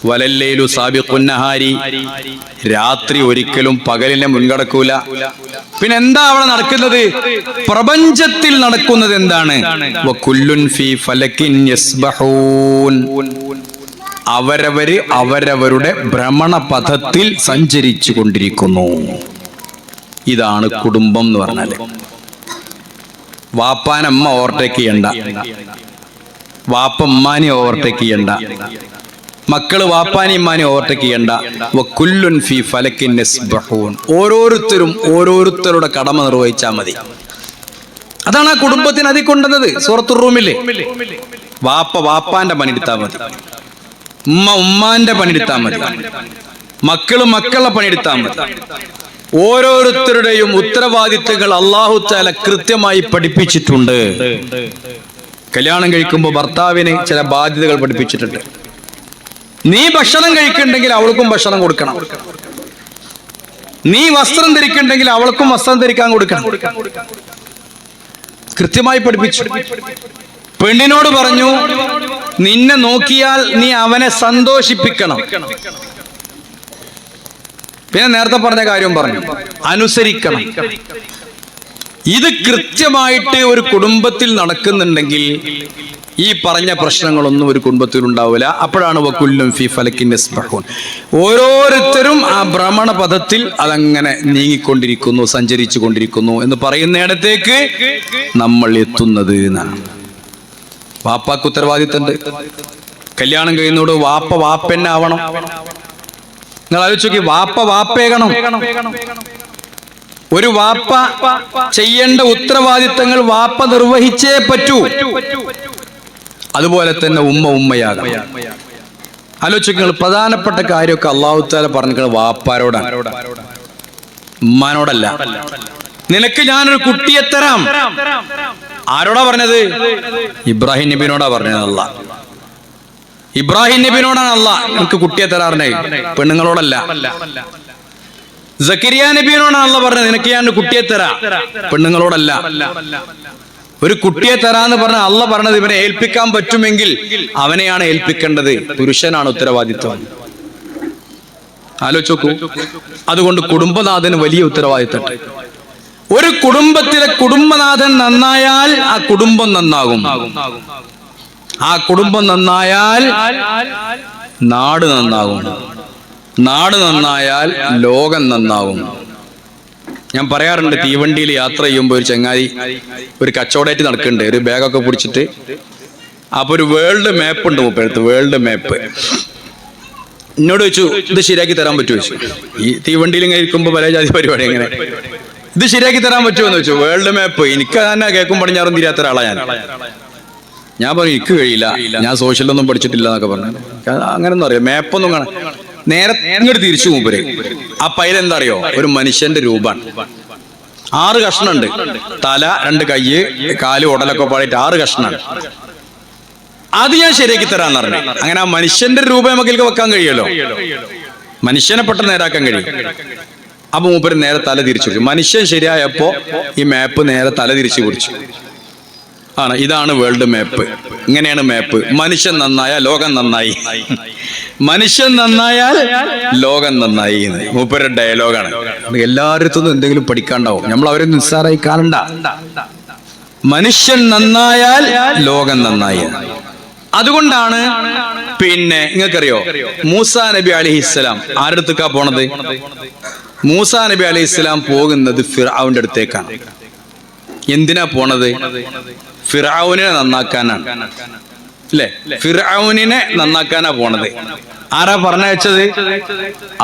വലല്ലൈലു സാബിഖുൻ നഹാരി, രാത്രി ഒരിക്കലും പകലിനെ മുൻകടക്കൂല. പിന്നെ എന്താ അവിടെ നടക്കുന്നത്? പ്രപഞ്ചത്തിൽ നടക്കുന്നത് എന്താണ്? വകുല്ലുൻ ഫീ ഫലകിൻ യസ്ബഹൂൻ. അവരവരുടെ ഭ്രമണപഥത്തിൽ സഞ്ചരിച്ചു കൊണ്ടിരിക്കുന്നു. ഇതാണ് കുടുംബം എന്ന് പറഞ്ഞാല്. വാപ്പാനമ്മ ഓവർടേക്ക് ചെയ്യണ്ട, വാപ്പമ്മാനെ ഓവർടേക്ക് ചെയ്യണ്ട, മക്കള് വാപ്പാനി ഇമ്മാനെ ഓവർടേക്ക് ചെയ്യണ്ട. വകുല്ലുൻ ഫീ ഫലകിൻ യസ്ബഹൂൻ. ഓരോരുത്തരും ഓരോരുത്തരുടെ കടമ നിർവഹിച്ചാൽ മതി. അതാണ് ആ കുടുംബത്തിന് അതിൽ കൊണ്ടുവന്നത്. സൂറത്തുർ റൂമില് വാപ്പ വാപ്പാന്റെ പണിയെടുത്താൽ മതി, ഉമ്മ ഉമ്മാന്റെ പണിയെടുത്താൽ മതി, മക്കള് മക്കളുടെ പണിയെടുത്താൽ മതി. ഓരോരുത്തരുടെയും ഉത്തരവാദിത്തങ്ങൾ അല്ലാഹു തആല കൃത്യമായി പഠിപ്പിച്ചിട്ടുണ്ട്. കല്യാണം കഴിക്കുമ്പോൾ ഭർത്താവിന് ചില ബാധ്യതകൾ പഠിപ്പിച്ചിട്ടുണ്ട്. നീ ഭക്ഷണം കഴിക്കുന്നുണ്ടെങ്കിൽ അവൾക്കും ഭക്ഷണം കൊടുക്കണം, നീ വസ്ത്രം ധരിക്കുന്നുണ്ടെങ്കിൽ അവൾക്കും വസ്ത്രം ധരിക്കാൻ കൊടുക്കണം. കൃത്യമായി പഠിപ്പിച്ചു. പെണ്ണിനോട് പറഞ്ഞു, നിന്നെ നോക്കിയാൽ നീ അവനെ സന്തോഷിപ്പിക്കണം. പിന്നെ നേരത്തെ പറഞ്ഞ കാര്യം പറഞ്ഞു, അനുസരിക്കണം. ഇത് കൃത്യമായിട്ട് ഒരു കുടുംബത്തിൽ നടക്കുന്നുണ്ടെങ്കിൽ ഈ പറഞ്ഞ പ്രശ്നങ്ങളൊന്നും ഒരു കുടുംബത്തിൽ ഉണ്ടാവില്ല. അപ്പോഴാണ് വകുല്ലും ഫീ ഫലക്കിൻ യസ്ബഹൂൻ, ഓരോരുത്തരും ആ ഭ്രമണ പഥത്തിൽ അതങ്ങനെ നീങ്ങിക്കൊണ്ടിരിക്കുന്നു, സഞ്ചരിച്ചു കൊണ്ടിരിക്കുന്നു എന്ന് പറയുന്നിടത്തേക്ക് നമ്മൾ എത്തുന്നത് എന്നാണ്. വാപ്പാക്ക് ഉത്തരവാദിത്തമുണ്ട്. കല്യാണം കഴിയുന്നതോട് വാപ്പ വാപ്പന്നെ ആവണം. നിങ്ങൾ ആലോചിച്ച് നോക്കി, വാപ്പ വാപ്പേകണം. ഒരു വാപ്പ ചെയ്യേണ്ട ഉത്തരവാദിത്തങ്ങൾ വാപ്പ നിർവഹിച്ചേ പറ്റൂ. അതുപോലെ തന്നെ ഉമ്മ ഉമ്മയാകണം. ആലോചിച്ച് നിങ്ങൾ, പ്രധാനപ്പെട്ട കാര്യമൊക്കെ അല്ലാഹു തആല പറഞ്ഞിരിക്കുന്നത് വാപ്പാരോടാണ്, ഉമ്മാനോടല്ല. നിനക്ക് ഞാനൊരു കുട്ടിയെ തരാം. ആരോടാ പറഞ്ഞത്? ഇബ്രാഹിം നബിനോടാ പറഞ്ഞത്. അല്ലാഹ് ഇബ്രാഹിം നബിനോടാണ് അല്ലാഹ് നിനക്ക് കുട്ടിയെ തരാറിനെ, പെണ്ണുങ്ങളോടല്ല. സക്കരിയ നബിയോടാണ് അല്ലാഹ് പറഞ്ഞത്, നിനക്ക് ഞാൻ കുട്ടിയെ തരാം, പെണ്ണുങ്ങളോടല്ല. ഒരു കുട്ടിയെ തരാന്ന് പറഞ്ഞ അല്ലാഹ് പറഞ്ഞത് ഇവനെ ഏൽപ്പിക്കാൻ പറ്റുമെങ്കിൽ അവനെയാണ് ഏൽപ്പിക്കേണ്ടത്. പുരുഷനാണ് ഉത്തരവാദിത്വം. ആലോചിച്ച് നോക്കൂ. അതുകൊണ്ട് കുടുംബനാഥന് വലിയ ഉത്തരവാദിത്തമുണ്ട്. ഒരു കുടുംബത്തിലെ കുടുംബനാഥൻ നന്നായാൽ ആ കുടുംബം നന്നാകും. ആ കുടുംബം നന്നായാൽ നാട് നന്നാകും. നാട് നന്നായാൽ ലോകം നന്നാകും. ഞാൻ പറയാറുണ്ട്, തീവണ്ടിയിൽ യാത്ര ചെയ്യുമ്പോൾ ഒരു ചങ്ങാതി ഒരു കച്ചവടമായിട്ട് നടക്കുന്നുണ്ട്, ഒരു ബാഗൊക്കെ പിടിച്ചിട്ട്. അപ്പൊ ഒരു വേൾഡ് മാപ്പ് ഉണ്ട് മുപ്പടുത്ത്, വേൾഡ് മാപ്പ്. എന്നോട് ചോദിച്ചു, ഇത് ശരിയാക്കി തരാൻ പറ്റുമോ ചോദിച്ചു. ഈ തീവണ്ടിയിൽ ഇങ്ങനെ ഇരിക്കുമ്പോൾ പല ജാതി പരിപാടി, എങ്ങനെ ഇത് ശരിയാക്കി തരാൻ പറ്റുമോ എന്ന് ചോദിച്ചു. വേൾഡ് മാപ്പ് എനിക്ക് തന്നെ കേൾക്കും പടിഞ്ഞാറും തിരിയാത്ത ഒരാളാണ് ഞാൻ പറഞ്ഞു, എനിക്ക് കഴിയില്ല, ഞാൻ സോഷ്യലൊന്നും പഠിച്ചിട്ടില്ല എന്നൊക്കെ പറഞ്ഞു. അങ്ങനൊന്നും അറിയാം, മാപ്പൊന്നും കാണാൻ. നേരെ ഇങ്ങോട്ട് തിരിച്ചു മൂപ്പര്. ആ പൈലെന്താ അറിയോ? ഒരു മനുഷ്യന്റെ രൂപമാണ്. 6 കഷ്ണുണ്ട്, തല, 2 കയ്യ്, കാല്, ഉടലൊക്കെ പാടിയിട്ട് 6 കഷ്ണാണ്. അത് ഞാൻ ശരിയാക്കി തരാന്ന് പറഞ്ഞു. അങ്ങനെ ആ മനുഷ്യന്റെ രൂപം നമുക്ക് വെക്കാൻ കഴിയുമല്ലോ, മനുഷ്യനെ പെട്ടെന്ന് നേരാക്കാൻ കഴിയും. അപ്പൊ മൂപ്പര് നേരെ തല തിരിച്ചു പിടിച്ചു. മനുഷ്യൻ ശരിയായപ്പോ ഈ മാപ്പ് നേരെ തല തിരിച്ചു പിടിച്ചു. ആണ്, ഇതാണ് വേൾഡ് മാപ്പ്. ഇങ്ങനെയാണ് മാപ്പ്. മനുഷ്യൻ നന്നായാൽ ലോകം നന്നായി, മനുഷ്യൻ നന്നായാൽ ലോകം നന്നായി. മൂപ്പരുടെ ഡയലോഗാണ്. എല്ലായിടത്തുനിന്നും എന്തെങ്കിലും പഠിക്കാണ്ടാവും. നമ്മൾ അവരെ നിസ്സാരായി കാണണ്ട. മനുഷ്യൻ നന്നായാൽ ലോകം നന്നായി. അതുകൊണ്ടാണ് പിന്നെ നിങ്ങൾക്കറിയോ, മൂസാ നബി അലൈഹിസ്സലാം ആരടുത്തേക്കാ പോണത്? മൂസാ നബി അലൈഹിസ്സലാം പോകുന്നത് ഫിർഔന്റെ അടുത്തേക്കാണ്. എന്തിനാ പോണത്? ഫിർഔനെ നന്നാക്കാനാണ്, അല്ലേ? ഫിർഔനെ നന്നാക്കാനാ പോണത്. ആരാ പറഞ്ഞയച്ചത്?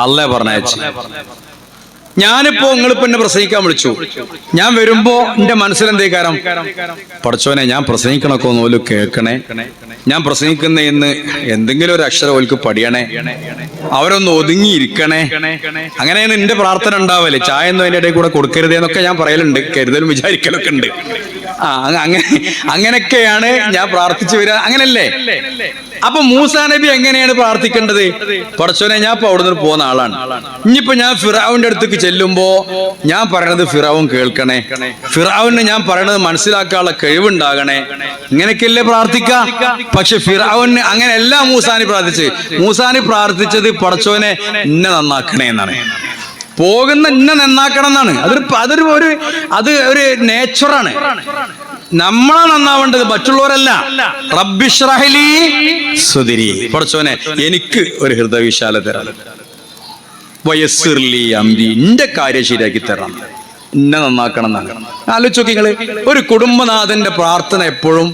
അല്ലാഹ് പറഞ്ഞയച്ചു. ഞാനിപ്പോ നിങ്ങളിപ്പോ എന്നെ പ്രസംഗിക്കാൻ വിളിച്ചു. ഞാൻ വരുമ്പോ എന്റെ മനസ്സിലെന്തേ കാരം? പടച്ചോനെ, ഞാൻ പ്രസംഗിക്കണൊക്കെ ഒന്ന് കേൾക്കണേ, ഞാൻ പ്രസംഗിക്കുന്ന എന്തെങ്കിലും ഒരു അക്ഷരം ഓൽക്ക് പഠിയണേ, അവരൊന്ന് ഒതുങ്ങിയിരിക്കണേ. അങ്ങനെയാണ് എന്റെ പ്രാർത്ഥന ഉണ്ടാവല്ലേ. ചായ ഒന്നും അതിന്റെ ഇടയിൽ കൂടെ കൊടുക്കരുതേ എന്നൊക്കെ ഞാൻ പറയലുണ്ട്, കരുതലും വിചാരിക്കലൊക്കെ ഉണ്ട്. അങ്ങനെയൊക്കെയാണ് ഞാൻ പ്രാർത്ഥിച്ചു വരിക, അങ്ങനല്ലേ? അപ്പൊ മൂസാ നബി എങ്ങനെയാണ് പ്രാർത്ഥിക്കേണ്ടത്? പടച്ചോനെ, ഞാൻ ഇപ്പൊ അവിടുന്ന് പോകുന്ന ആളാണ്. ഇനിയിപ്പോ ഞാൻ ഫിറഔന്റെ അടുത്തേക്ക് ചെല്ലുമ്പോ ഞാൻ പറയണത് ഫിറഔൻ കേൾക്കണേ, ഫിറഔന് ഞാൻ പറയണത് മനസ്സിലാക്കാനുള്ള കഴിവുണ്ടാകണേ. ഇങ്ങനെയൊക്കെയല്ലേ പ്രാർത്ഥിക്കാം. പക്ഷെ ഫിറഔന് അങ്ങനെയല്ല മൂസാനി പ്രാർത്ഥിച്ച്. മൂസാനി പ്രാർത്ഥിച്ചത് പടച്ചോനെ ഇന്നെ നന്നാക്കണേ എന്നാണ്. പോകുന്ന ഇന്നെ നന്നാക്കണം എന്നാണ്. അത് ഒരു നേച്ചറാണ്. നമ്മളാ നന്നാവേണ്ടത്, മറ്റുള്ളവരല്ല. റബ്ബിശ്റഹ്ലി സദ്രി, പടച്ചോനെ എനിക്ക് ഒരു ഹൃദയവിശാലത തരണം, വയസ്സിർലി അംരി, എന്റെ കാര്യം ശരിയാക്കി തരണം, എന്നെ നന്നാക്കണം എന്നാണ്. ആലോചിച്ച് നോക്കി നിങ്ങള്, ഒരു കുടുംബനാഥന്റെ പ്രാർത്ഥന എപ്പോഴും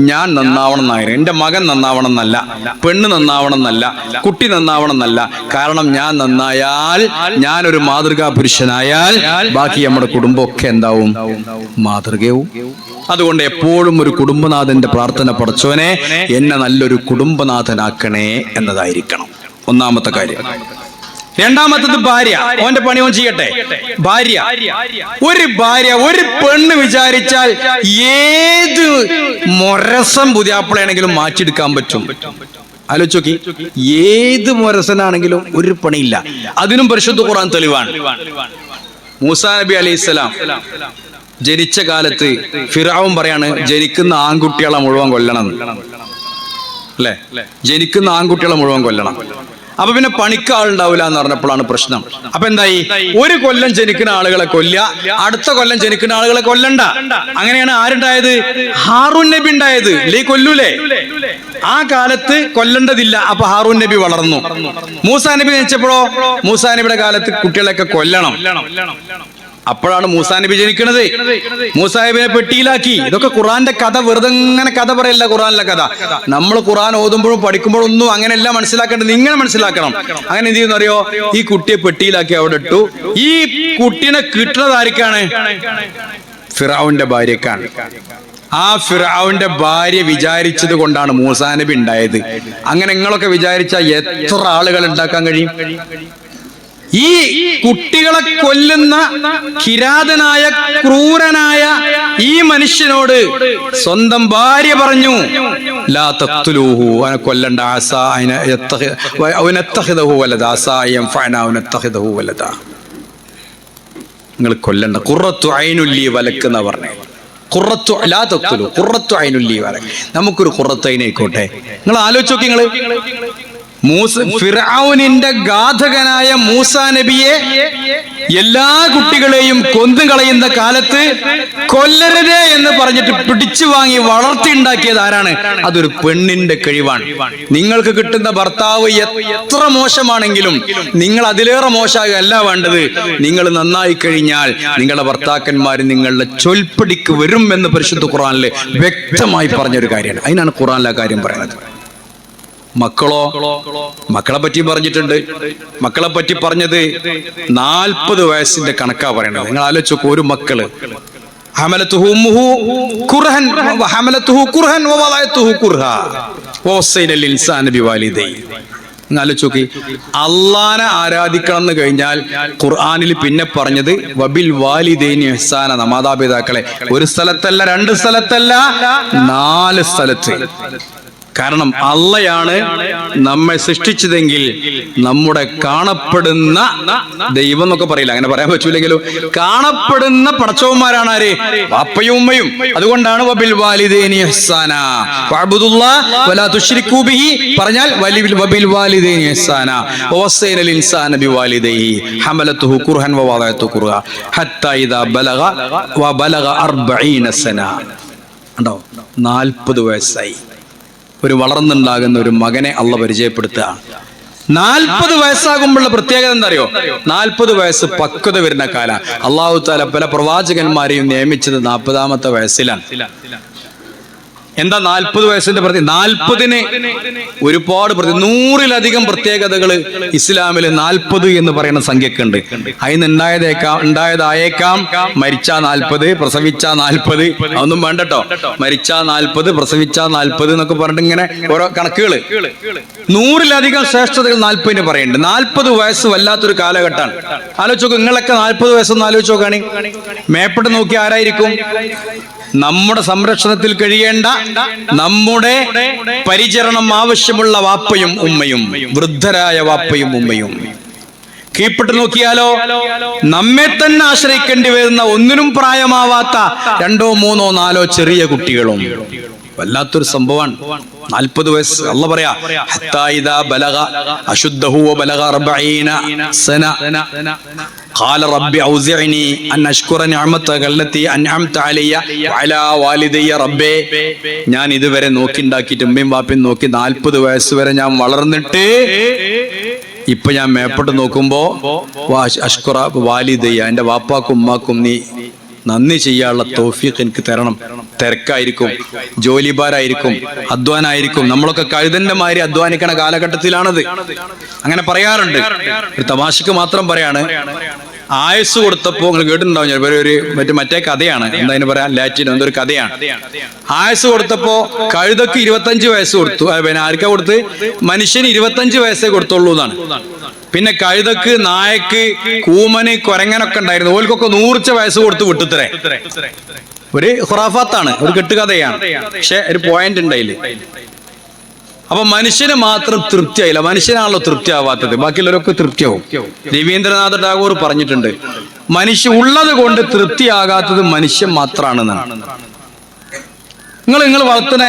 ഞാൻ നന്നാവണം എന്നായിരുന്നു. എന്റെ മകൻ നന്നാവണം എന്നല്ല, പെണ്ണ് നന്നാവണം എന്നല്ല, കുട്ടി നന്നാവണം എന്നല്ല. കാരണം ഞാൻ നന്നായാൽ, ഞാനൊരു മാതൃകാ പുരുഷനായാൽ ബാക്കി നമ്മുടെ കുടുംബമൊക്കെ എന്താവും? മാതൃകയാവും. അതുകൊണ്ട് എപ്പോഴും ഒരു കുടുംബനാഥന്റെ പ്രാർത്ഥന, പടച്ചോനെ എന്നെ നല്ലൊരു കുടുംബനാഥനാക്കണേ എന്നതായിരിക്കണം ഒന്നാമത്തെ കാര്യം. രണ്ടാമത്തത് ഭാര്യ. ഓന്റെ പണി ഓൻ ചെയ്യട്ടെ. ഭാര്യ, ഒരു പെണ്ണ് വിചാരിച്ചാൽ ഏത് മൊരസം പുതിയാപ്പിളയാണെങ്കിലും മാറ്റിയെടുക്കാൻ പറ്റും. ആലോചിച്ചോക്കി, ഏത് മൊരസനാണെങ്കിലും ഒരു പണിയില്ല. അതിനും പരിശുദ്ധ ഖുർആൻ തെളിവാണ്. മൂസാ നബി അലൈഹിസ്സലാം ജനിച്ച കാലത്ത് ഫിർഔൻ പറയാണ് ജനിക്കുന്ന ആൺകുട്ടികളെ മുഴുവൻ കൊല്ലണം അല്ലെ, ജനിക്കുന്ന ആൺകുട്ടികളെ മുഴുവൻ കൊല്ലണം. അപ്പൊ പിന്നെ പണിക്കാളുണ്ടാവില്ല എന്ന് പറഞ്ഞപ്പോഴാണ് പ്രശ്നം. അപ്പൊ എന്തായി, ഒരു കൊല്ലം ജനിക്കുന്ന ആളുകളെ കൊല്ലുക, അടുത്ത കൊല്ലം ജനിക്കുന്ന ആളുകളെ കൊല്ലണ്ട. അങ്ങനെയാണ് ആരുണ്ടായത്? ഹാറൂൻ നബി ഉണ്ടായത്. ഇല്ലേ, കൊല്ലൂലേ? ആ കാലത്ത് കൊല്ലേണ്ടതില്ല. അപ്പൊ ഹാറൂൻ നബി വളർന്നു. മൂസാ നബി ജനിച്ചപ്പോഴോ മൂസാ നബിയുടെ കാലത്ത് കുട്ടികളെയൊക്കെ കൊല്ലണം. അപ്പോഴാണ് മൂസാ നബി ജനിക്കുന്നത്. മൂസാ നബിയെ പെട്ടിയിലാക്കി. ഇതൊക്കെ ഖുറാന്റെ കഥ, വെറുതെ ഇങ്ങനെ കഥ പറയല്ല ഖുറാനിലെ കഥ. നമ്മൾ ഖുറാൻ ഓതുമ്പോഴും പഠിക്കുമ്പോഴും ഒന്നും അങ്ങനെയല്ല മനസ്സിലാക്കേണ്ടത്, നിങ്ങൾ മനസ്സിലാക്കണം. അങ്ങനെ എന്ത് ചെയ്യുന്ന അറിയോ? ഈ കുട്ടിയെ പെട്ടിയിലാക്കി അവിടെ ഇട്ടു. ഈ കുട്ടീനെ കിട്ടുന്നത് ആർക്കാണ്? ഫിർഔന്റെ ഭാര്യക്കാണ്. ആ ഫിർഔന്റെ ഭാര്യ വിചാരിച്ചത് കൊണ്ടാണ് മൂസാ നബി ഉണ്ടായത്. അങ്ങനെ നിങ്ങളൊക്കെ വിചാരിച്ചാൽ എത്ര ആളുകൾ ഉണ്ടാക്കാൻ കഴിയും? ഈ കുട്ടികളെ കൊല്ലുന്ന കിരാതനായ ക്രൂരനായ ഈ മനുഷ്യനോട് സ്വന്തം ഭാര്യ പറഞ്ഞു, ലാ തഖ്തുലൂഹു, അവനെ കൊല്ലണ്ട, ആസാ അവനത്തഖിദഹു വലദ, ആസാ യൻഫഅനാ അവനത്തഖിദഹു വലദ, നിങ്ങൾ കൊല്ലണ്ട. ഖുറത്തു ഐനുൽ ലീ വലക് എന്ന് പറഞ്ഞേ. ഖുറത്തു ലാ തഖ്തുലൂ, ഖുറത്തു ഐനുൽ ലീ വലക്. നമുക്കൊരു ഖുറത്തു ഐൻ ആയിക്കോട്ടെ. നിങ്ങൾ ആലോചിച്ച് നോക്കി, നിങ്ങൾ ഫിർഔനിന്റെ ഘാതകനായ മൂസാ നബിയെ എല്ലാ കുട്ടികളെയും കൊന്നുകളയുന്ന കാലത്ത് കൊല്ലരുതേ എന്ന് പറഞ്ഞിട്ട് പിടിച്ചു വാങ്ങി വളർത്തിയുണ്ടാക്കിയത് ആരാണ്? അതൊരു പെണ്ണിന്റെ കഴിവാണ്. നിങ്ങൾക്ക് കിട്ടുന്ന ഭർത്താവ് എത്ര മോശമാണെങ്കിലും നിങ്ങൾ അതിലേറെ മോശമാകല്ല വേണ്ടത്. നിങ്ങൾ നന്നായി കഴിഞ്ഞാൽ നിങ്ങളുടെ ഭർത്താക്കന്മാർ നിങ്ങളുടെ ചൊൽപ്പടിക്ക് വരും എന്ന് പരിശുദ്ധ ഖുർആനിൽ വ്യക്തമായി പറഞ്ഞൊരു കാര്യമാണ്. അതിനാണ് ഖുർആനിൽ ആ കാര്യം പറയുന്നത്. മക്കളെ പറ്റി പറഞ്ഞിട്ടുണ്ട്. മക്കളെ പറ്റി പറഞ്ഞത് 40 വയസ്സിന്റെ കണക്കാ പറയണത്. നിങ്ങൾ ആലോചിച്ച് നോക്കൂ, ഒരു മക്കള് ഹമലത്തുഹു ഉമ്മുഹു കുർഹൻ വഹമലത്തുഹു കുർഹൻ വവളഅതുഹു കുർഹാ വവസൈനൽ ഇൻസാന ബിവാലിദൈഹി. നിങ്ങൾ ആലോചിച്ച് നോക്കി, അള്ളാനെ ആരാധിക്കണം എന്ന് കഴിഞ്ഞാൽ ഖുർആനിൽ പിന്നെ പറഞ്ഞത് വബിൽ വാലിദൈനി ഇഹ്സാന, മാതാപിതാക്കളെ ഒരു സ്ഥലത്തല്ല, 2 സ്ഥലത്തല്ല, 4 സ്ഥലത്ത്. കാരണം അള്ളയാണ് നമ്മെ സൃഷ്ടിച്ചതെങ്കിൽ നമ്മുടെ കാണപ്പെടുന്ന ദൈവം എന്നൊക്കെ പറയില്ല, അങ്ങനെ പറയാൻ പറ്റൂലെങ്കിലും കാണപ്പെടുന്ന പടച്ചവന്മാരാണ് ആര്? വാപ്പയും ഉമ്മയും. അതുകൊണ്ടാണ് വബിൽ വാലിദൈനി ഇഹ്സാന ഫഅബ്ദുല്ലാഹ വലാ തുശ്രികൂ ബിഹി പറഞ്ഞാൽ വബിൽ വാലിദൈനി ഇഹ്സാന വവസൈനൽ ഇൻസാന ബിവാലിദൈഹി ഹമലത്തുഹു കുർഹൻ വവളഅതുഹു കുർഹാ ഹത്താ ഇദാ ബലഗ 40 സന. ഉണ്ടോ? 40 വയസ്സായി ഒരു വളർന്നുണ്ടാകുന്ന ഒരു മകനെ അള്ള പരിചയപ്പെടുത്തുക. 40 വയസ്സാകുമ്പോഴുള്ള പ്രത്യേകത എന്താ അറിയോ? 40 വയസ്സ് പക്വത വരുന്ന കാലം. അള്ളാഹു തആല പല പ്രവാചകന്മാരെയും നിയമിച്ചത് 40ാമത്തെ വയസ്സിലാണ്. എന്താ 40 വയസ്സിന്റെ പ്രത്യേകത? 40ന് ഒരുപാട് 100-ലധികം പ്രത്യേകതകൾ ഇസ്ലാമിൽ 40 എന്ന് പറയുന്ന സംഖ്യക്കുണ്ട്. അതിന് ഉണ്ടായതായേക്കാം മരിച്ച 40, പ്രസവിച്ച 40, അതൊന്നും വേണ്ടട്ടോ. മരിച്ച 40, പ്രസവിച്ച 40 എന്നൊക്കെ പറഞ്ഞിട്ട് ഇങ്ങനെ ഓരോ കണക്കുകൾ. 100-ലധികം ശ്രേഷ്ഠതകൾ 40ന് പറയുന്നുണ്ട്. 40 വയസ്സ് വല്ലാത്തൊരു കാലഘട്ടമാണ്. ആലോചിച്ച് നോക്കും, നിങ്ങളൊക്കെ 40 വയസ്സൊന്ന് ആലോചിച്ച് നോക്കുകയാണ്. മേപ്പെട്ട് നോക്കി ആരായിരിക്കും? നമ്മുടെ സംരക്ഷണത്തിൽ കഴിയേണ്ട, നമ്മുടെ പരിചരണം ആവശ്യമുള്ള വാപ്പയും ഉമ്മയും, വൃദ്ധരായ വാപ്പയും ഉമ്മയും. കീഴ്പ്പെട്ട് നോക്കിയാലോ നമ്മെ തന്നെ ആശ്രയിക്കേണ്ടി വരുന്ന, ഒന്നിനും പ്രായമാവാത്ത 2, 3, 4 ചെറിയ കുട്ടികളും. വല്ലാത്തൊരു സംഭവമാണ് 40 വയസ്സ്. അള്ളാഹ് പറയാ ഹത്താ ഇദാ ബലഗ അശുദ്ധഹു വബലഗ 40 സന ഖാല റബ്ബി ഔസിഅനി അൻ അഷ്കുറ നിഅമതക അല്ലതി അൻഅംത അലയ്യ വഅലാ വാലിദയ്യ. റബ്ബേ, ഞാൻ ഇതുവരെ നോക്കിണ്ടാക്കിയിട്ട് ഉമ്മയും വാപ്പയും നോക്കി 40 വയസ്സ് വരെ ഞാൻ വളർന്നിട്ട് ഇപ്പൊ ഞാൻ മേപ്പെട്ട് നോക്കുമ്പോ അഷ്കുറ വാലിദയ്യ, എന്റെ വാപ്പാക്കും ഉമ്മാക്കും നീ നന്ദി ചെയ്യാനുള്ള തൗഫീഖ് എനിക്ക് തരണം. തിരക്കായിരിക്കും, ജോലിഭാരായിരിക്കും, അധ്വാനായിരിക്കും. നമ്മളൊക്കെ കഴുതന്റെ മാതിരി അധ്വാനിക്കണ കാലഘട്ടത്തിലാണത്. അങ്ങനെ പറയാറുണ്ട്. ഒരു തമാശക്ക് മാത്രം പറയാണ്, ആയുസ് കൊടുത്തപ്പോ നിങ്ങൾ കേട്ടിട്ടുണ്ടാവും ചിലപ്പോൾ ഒരു മറ്റേ കഥയാണ്, എന്താ പറയാ, ലാറ്റിൻ എന്തൊരു കഥയാണ്. ആയുസ് കൊടുത്തപ്പോ കഴുതക്ക് 25 വയസ്സ് കൊടുത്തു. പിന്നെ ആർക്കാ കൊടുത്ത്? മനുഷ്യന് 25 വയസ്സേ കൊടുത്തുള്ളൂ എന്നാണ്. പിന്നെ കഴുതക്ക്, നായക്ക്, കൂമന്, കുരങ്ങനൊക്കെ ഉണ്ടായിരുന്നു, ഓൽക്കൊക്കെ 100 വയസ്സ് കൊടുത്ത് വിട്ടുത്തരേ. ഒരു ഖുറാഫാത്താണ്, ഒരു കെട്ടുകഥയാണ്. പക്ഷെ ഒരു പോയിന്റ് ഉണ്ടായില്ലേ. അപ്പൊ മനുഷ്യന് മാത്രം തൃപ്തിയായില്ല. മനുഷ്യനാണല്ലോ തൃപ്തി ആവാത്തത്, ബാക്കിയുള്ളവരൊക്കെ തൃപ്തിയാവും. രവീന്ദ്രനാഥ ടാഗോർ പറഞ്ഞിട്ടുണ്ട്, ഉള്ളത് കൊണ്ട് തൃപ്തിയാകാത്തത് മനുഷ്യൻ മാത്രമാണെന്നാണ്. നിങ്ങൾ വളർത്തുന്ന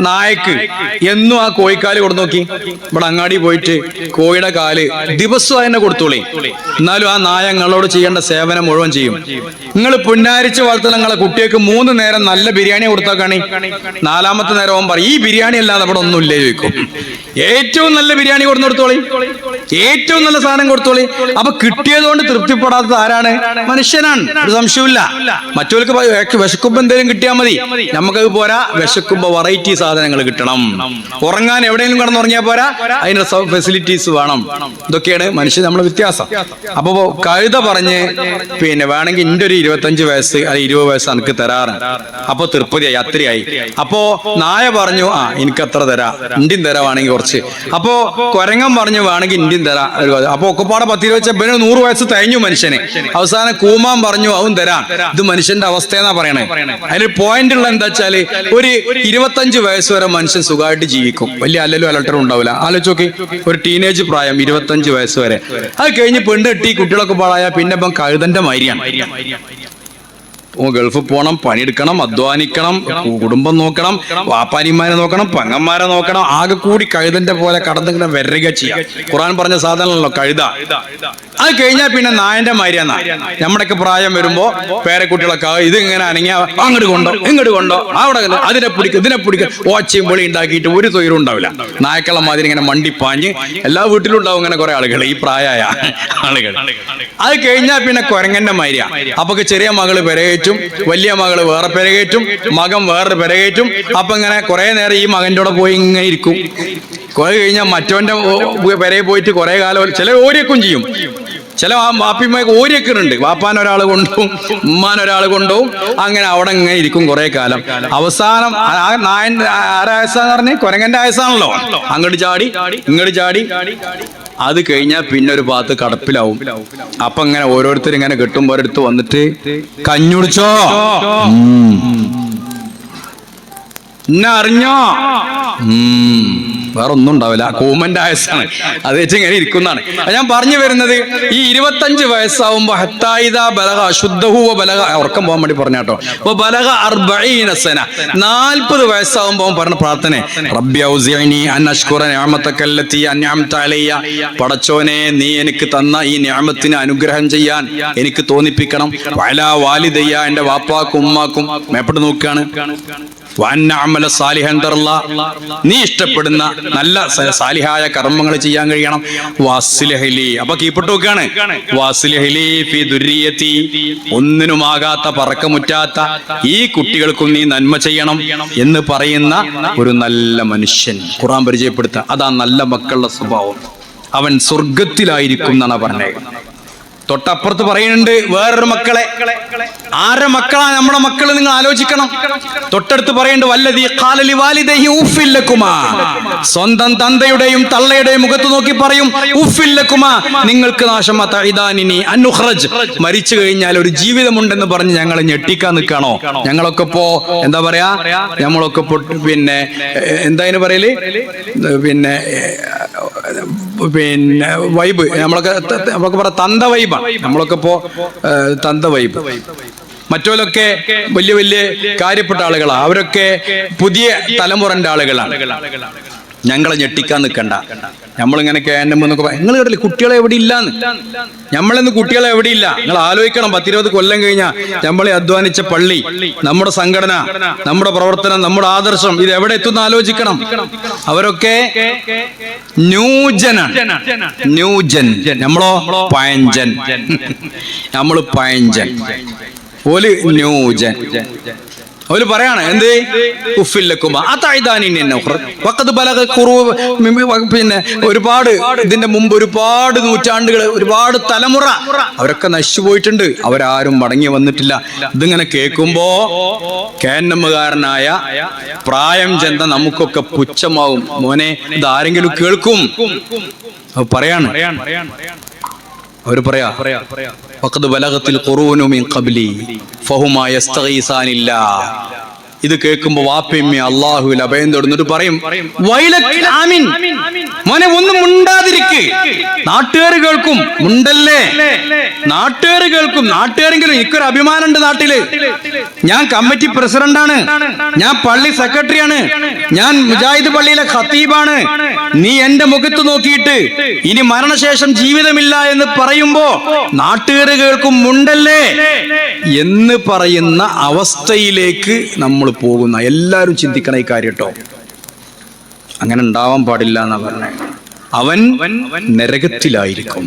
നായക്ക് എന്നും ആ കോഴിക്കാല് കൊടുത്തു നോക്കി. ഇവിടെ അങ്ങാടി പോയിട്ട് കോഴിയുടെ കാല് ദിവസവും അതിനെ കൊടുത്തോളി, എന്നാലും ആ നായ നിങ്ങളോട് ചെയ്യേണ്ട സേവനം മുഴുവൻ ചെയ്യും. നിങ്ങൾ പുന്നാരിച്ച് വളർത്തുന്ന നിങ്ങളെ കുട്ടികൾക്ക് 3 നേരം നല്ല ബിരിയാണി കൊടുത്താക്കാണി, 4ാമത്തെ നേരം പറയും ഈ ബിരിയാണി അല്ലാതെ അവിടെ ഒന്നും ഇല്ലേ ചോദിക്കും. ഏറ്റവും നല്ല ബിരിയാണി കൊടുത്തോളി, ഏറ്റവും നല്ല സാധനം കൊടുത്തോളി. അപ്പൊ കിട്ടിയതുകൊണ്ട് തൃപ്തിപ്പെടാത്തത് ആരാണ്? മനുഷ്യനാണ്, ഒരു സംശയമില്ല. മറ്റവർക്ക് വിശക്കുമ്പോ എന്തെങ്കിലും കിട്ടിയാൽ മതി, നമുക്കത് പോരാ. വിശക്കുമ്പോ വെറൈറ്റി സാധനങ്ങൾ കിട്ടണം. ഉറങ്ങാൻ എവിടെയെങ്കിലും കിടന്നുറങ്ങിയാൽ പോരാ, അതിന്റെ ഫെസിലിറ്റീസ് വേണം. ഇതൊക്കെയാണ് മനുഷ്യൻ നമ്മളെ വ്യത്യാസം. അപ്പൊ കഴുത പറഞ്ഞ് പിന്നെ വേണമെങ്കിൽ എന്റെ ഒരു 25 വയസ്സ് അല്ലെങ്കിൽ 20 വയസ്സ് എനിക്ക് തരാറ്. അപ്പൊ തൃപ്തിയായി, അത്രയായി. അപ്പോ നായ പറഞ്ഞു എനിക്ക് അത്ര തരാ, ഇന്ത്യൻ തരാവാണെങ്കിൽ കുറച്ച്. അപ്പോ കുരങ്ങൻ പറഞ്ഞു വേണമെങ്കിൽ ഇന്ത്യൻ തരാ. അപ്പൊ ഒക്കെപ്പാടെ 10 വെച്ച 100 വയസ്സ് തഴഞ്ഞു മനുഷ്യന്. അവസാനം കൂമാൻ പറഞ്ഞു അവൻ തരാം. ഇത് മനുഷ്യന്റെ അവസ്ഥ എന്നാ പറയണേ. അതിന് പോയിന്റ് ഉള്ള എന്താ വെച്ചാല്, ഒരു 25 വയസ്സ് വരെ മനുഷ്യൻ സുഖമായിട്ട് ജീവിക്കും, വലിയ അല്ലലും അലട്ടറും ഉണ്ടാവില്ല. ആലോചിച്ചോക്കി, ഒരു ടീനേജ് പ്രായം 25 വയസ്സ് വരെ. അത് കഴിഞ്ഞ് പെണ്ണെട്ടി കുട്ടികളൊക്കെ പാടായ പിന്നെ ഇപ്പം കഴുതന്റെ മാതിരിയാണ്. ഗൾഫിൽ പോകണം, പണിയെടുക്കണം, അധ്വാനിക്കണം, കുടുംബം നോക്കണം, വാപ്പാനിമാരെ നോക്കണം, പെങ്ങന്മാരെ നോക്കണം. ആകെ കൂടി കഴുതന്റെ പോലെ കടന്നിങ്ങനെ വരിക ചെയ്യാം. ഖുർആൻ പറഞ്ഞ സാധനമല്ലോ കഴുത. അത് കഴിഞ്ഞാൽ പിന്നെ നായന്റെ മാതിരിയാ. നമ്മുടെയൊക്കെ പ്രായം വരുമ്പോ പേരക്കുട്ടികളൊക്കെ ഇത് ഇങ്ങനെ അനങ്ങിയ അങ്ങോട്ട് കൊണ്ടോ ഇങ്ങോട്ട് കൊണ്ടോ അവിടെ അതിനെ പിടിക്കും ഇതിനെ പിടിക്കും, ഓച്ചയും പൊളി ഉണ്ടാക്കിയിട്ട് ഒരു തൊയിലും ഉണ്ടാവില്ല. നായക്കള മാതിരി ഇങ്ങനെ മണ്ടിപ്പാഞ്ഞ് എല്ലാ വീട്ടിലും ഉണ്ടാവും ഇങ്ങനെ കുറെ ആളുകൾ, ഈ പ്രായമായ ആളുകൾ. അത് കഴിഞ്ഞാൽ പിന്നെ കുരങ്ങന്റെ മാതിരിയാ. അപ്പൊ ചെറിയ മകള് പെരകേറ്റും, വലിയ മകള് വേറെ പെരകേറ്റും, മകൻ വേറൊരു പെരകേറ്റും. അപ്പൊ ഇങ്ങനെ കുറെ നേരം ഈ മകൻ്റെ കൂടെ പോയി ഇങ്ങനെ ഇരിക്കും. കുറെ കഴിഞ്ഞാൽ മറ്റവന്റെ പെരയിൽ പോയിട്ട് കുറെ കാലം ചില ഓരിയൊക്കെ ചെയ്യും. ചില വാപ്പിമ്മയൊക്കെ ഓരിയൊക്കെയുണ്ട്. വാപ്പാൻ ഒരാൾ കൊണ്ടുപോകും, ഉമ്മാൻ ഒരാൾ കൊണ്ടുപോകും. അങ്ങനെ അവിടെ ഇങ്ങനെ ഇരിക്കും കുറെ കാലം. അവസാനം നായന്റെ ആരായസാന്ന് പറഞ്ഞ് കുരങ്ങന്റെ ആയസാണല്ലോ. അങ്ങോട്ട് ചാടി ഇങ്ങോട്ട് ചാടി. അത് കഴിഞ്ഞാൽ പിന്നെ ഒരു ഭാഗത്ത് കടപ്പിലാവും. അപ്പൊ ഇങ്ങനെ ഓരോരുത്തർ ഇങ്ങനെ കെട്ടുമ്പോ ഒരിടത്ത് വന്നിട്ട് കഞ്ഞുടിച്ചോ എന്നെ അറിഞ്ഞോ, വേറെ ഒന്നും ഉണ്ടാവില്ല. കൂമന്റെ ആയസാണ്, അത് വെച്ച് ഇങ്ങനെ ഇരിക്കുന്നതാണ്. ഞാൻ പറഞ്ഞു വരുന്നത്, ഈ 25 വയസ്സാവുമ്പോ ഹത്തായിദ ബലഗ അശുദ്ധഹു ബലഗ, ഉറക്കം പോകാൻ വേണ്ടി പറഞ്ഞാട്ടോ. അപ്പൊ ബലഗ 40 സന, 40 വയസ്സാവുമ്പോ പറഞ്ഞ പ്രാർത്ഥന, റബ്ബി ഔസിഅനി അൻ അഷ്കുറ നിഅമതകല്ലതി അൻഅംത അലയ്യ, പടച്ചോനെ നീ എനിക്ക് തന്ന ഈ നിഅമത്തിന് അനുഗ്രഹം ചെയ്യാൻ എനിക്ക് തോന്നിപ്പിക്കണം. വഅലാ വാലിദയ്യ, എന്റെ വാപ്പാക്കും ഉമ്മാക്കും. മേപ്പെട്ട് നോക്കുകയാണ്. നീ ഇഷ്ടപ്പെടുന്ന നല്ല സാലിഹായ കർമ്മങ്ങൾ ചെയ്യാൻ കഴിയണം. വാസിലഹലി, അപ്പൊ കീപ്പിട്ട് നോക്കാണ്. വാസിലഹലി ഫി ദുരിയതി, ഒന്നിനുമാകാത്ത പറക്കമുറ്റാത്ത ഈ കുട്ടികൾക്കും നീ നന്മ ചെയ്യണം എന്ന് പറയുന്ന ഒരു നല്ല മനുഷ്യൻ ഖുർആൻ പരിചയപ്പെടുത്തുക. അതാ നല്ല മക്കളുടെ സ്വഭാവം. അവൻ സ്വർഗത്തിലായിരിക്കും എന്നാണ് പറഞ്ഞത്. തൊട്ടപ്പുറത്ത് പറയുന്നുണ്ട് വേറൊരു മക്കളെ. ആരുടെ മക്കളാ നമ്മുടെ മക്കള്? നിങ്ങൾ ആലോചിക്കണം. തൊട്ടടുത്ത് പറയുന്നുണ്ട് വല്ലദീ ഖാല ലിവാലിദൈഹി ഉഫ്ഫിൽ ലക്കുമാ, സ്വന്തം തന്തയുടെയും തള്ളയുടെയും മുഖത്ത് നോക്കി പറയും ഉഫ്ഫിൽ ലക്കുമാ, നിങ്ങൾക്ക് നാശം. തഇദാനിനി അൻ ഉഖ്റജ്, മരിച്ചു കഴിഞ്ഞാൽ ഒരു ജീവിതമുണ്ടെന്ന് പറഞ്ഞ് ഞങ്ങളെ ഞെട്ടിക്കാൻ നിൽക്കാണോ? ഞങ്ങളൊക്കെ ഇപ്പോ എന്താ പറയാ, നമ്മളൊക്കെ പിന്നെ എന്താ പറയല്, പിന്നെ വൈബ്, നമ്മളൊക്കെ പറയാം തന്ത വൈബാണ്. നമ്മളൊക്കെ ഇപ്പോ തന്ത വൈബ്. മറ്റോലൊക്കെ വലിയ വലിയ കാര്യപ്പെട്ട ആളുകളാണ്. അവരൊക്കെ പുതിയ തലമുറന്റെ ആളുകളാണ്. ഞങ്ങളെ ഞെട്ടിക്കാൻ നിൽക്കണ്ട. നമ്മളിങ്ങനെ കേന്നൊക്കെ നിങ്ങൾ കേട്ടില്ലേ കുട്ടികളെ എവിടെ ഇല്ലാന്ന്. നമ്മളിന്ന് കുട്ടികളെ എവിടെയില്ല. നിങ്ങൾ ആലോചിക്കണം, 10-20 കൊല്ലം കഴിഞ്ഞാൽ നമ്മളെ അധ്വാനിച്ച പള്ളി, നമ്മുടെ സംഘടന, നമ്മുടെ പ്രവർത്തനം, നമ്മുടെ ആദർശം ഇത് എവിടെ എത്തുന്ന ആലോചിക്കണം. അവരൊക്കെ ന്യൂജനാണ്. ന്യൂജൻ. നമ്മളോ പഴഞ്ചൻ. നമ്മള് പഴഞ്ചൻ, ഓല് ന്യൂജൻ. അവര് പറയാണ് എന്ത് പിന്നെ ഒരുപാട് ഇതിന്റെ മുമ്പ് ഒരുപാട് നൂറ്റാണ്ടുകൾ ഒരുപാട് തലമുറ അവരൊക്കെ നശിച്ചു പോയിട്ടുണ്ട്, അവരാരും മടങ്ങി വന്നിട്ടില്ല. ഇതിങ്ങനെ കേൾക്കുമ്പോ കേന്നമ്മുകാരനായ പ്രായം ചെന്ന നമുക്കൊക്കെ പുച്ഛമാവും. മോനെ ഇതാരെങ്കിലും കേൾക്കും. പറയാണ് അവര് പറയാ ഫഖദ് ബലഗത്തിൽ ഖുറൂനു മിൻ ഖബ്ലി ഫഹുമാ യസ്തഗീസാനില്ലാ. ഇത് കേൾക്കുമ്പോ വാപ്പയമ്മ അള്ളാഹുവിൽ അഭയം തൊടുന്നിട്ട് പറയും ആമീൻ, മോനെ ഒന്നും മുണ്ടാതിരിക്ക്, നാട്ടുകാർ കേൾക്കും. മുണ്ടല്ലേ, നാട്ടുകാർ കേൾക്കും. നാട്ടുകാരെങ്കിലും എനിക്കൊരു അഭിമാനമുണ്ട് നാട്ടില്. ഞാൻ കമ്മിറ്റി പ്രസിഡന്റാണ്, ഞാൻ പള്ളി സെക്രട്ടറിയാണ്, ഞാൻ മുജാഹിദ് പള്ളിയിലെ ഖത്തീബാണ്. നീ എന്റെ മുഖത്ത് നോക്കിയിട്ട് ഇനി മരണശേഷം ജീവിതമില്ല എന്ന് പറയുമ്പോ നാട്ടുകാർ കേൾക്കും, മുണ്ടല്ലേ എന്ന് പറയുന്ന അവസ്ഥയിലേക്ക് നമ്മൾ പോകുന്ന എല്ലാവരും ചിന്തിക്കണ ഈ കാര്യം കേട്ടോ. അങ്ങനെ ഉണ്ടാവാൻ പാടില്ല എന്നാ പറഞ്ഞ. അവൻ നരകത്തിലായിരിക്കും.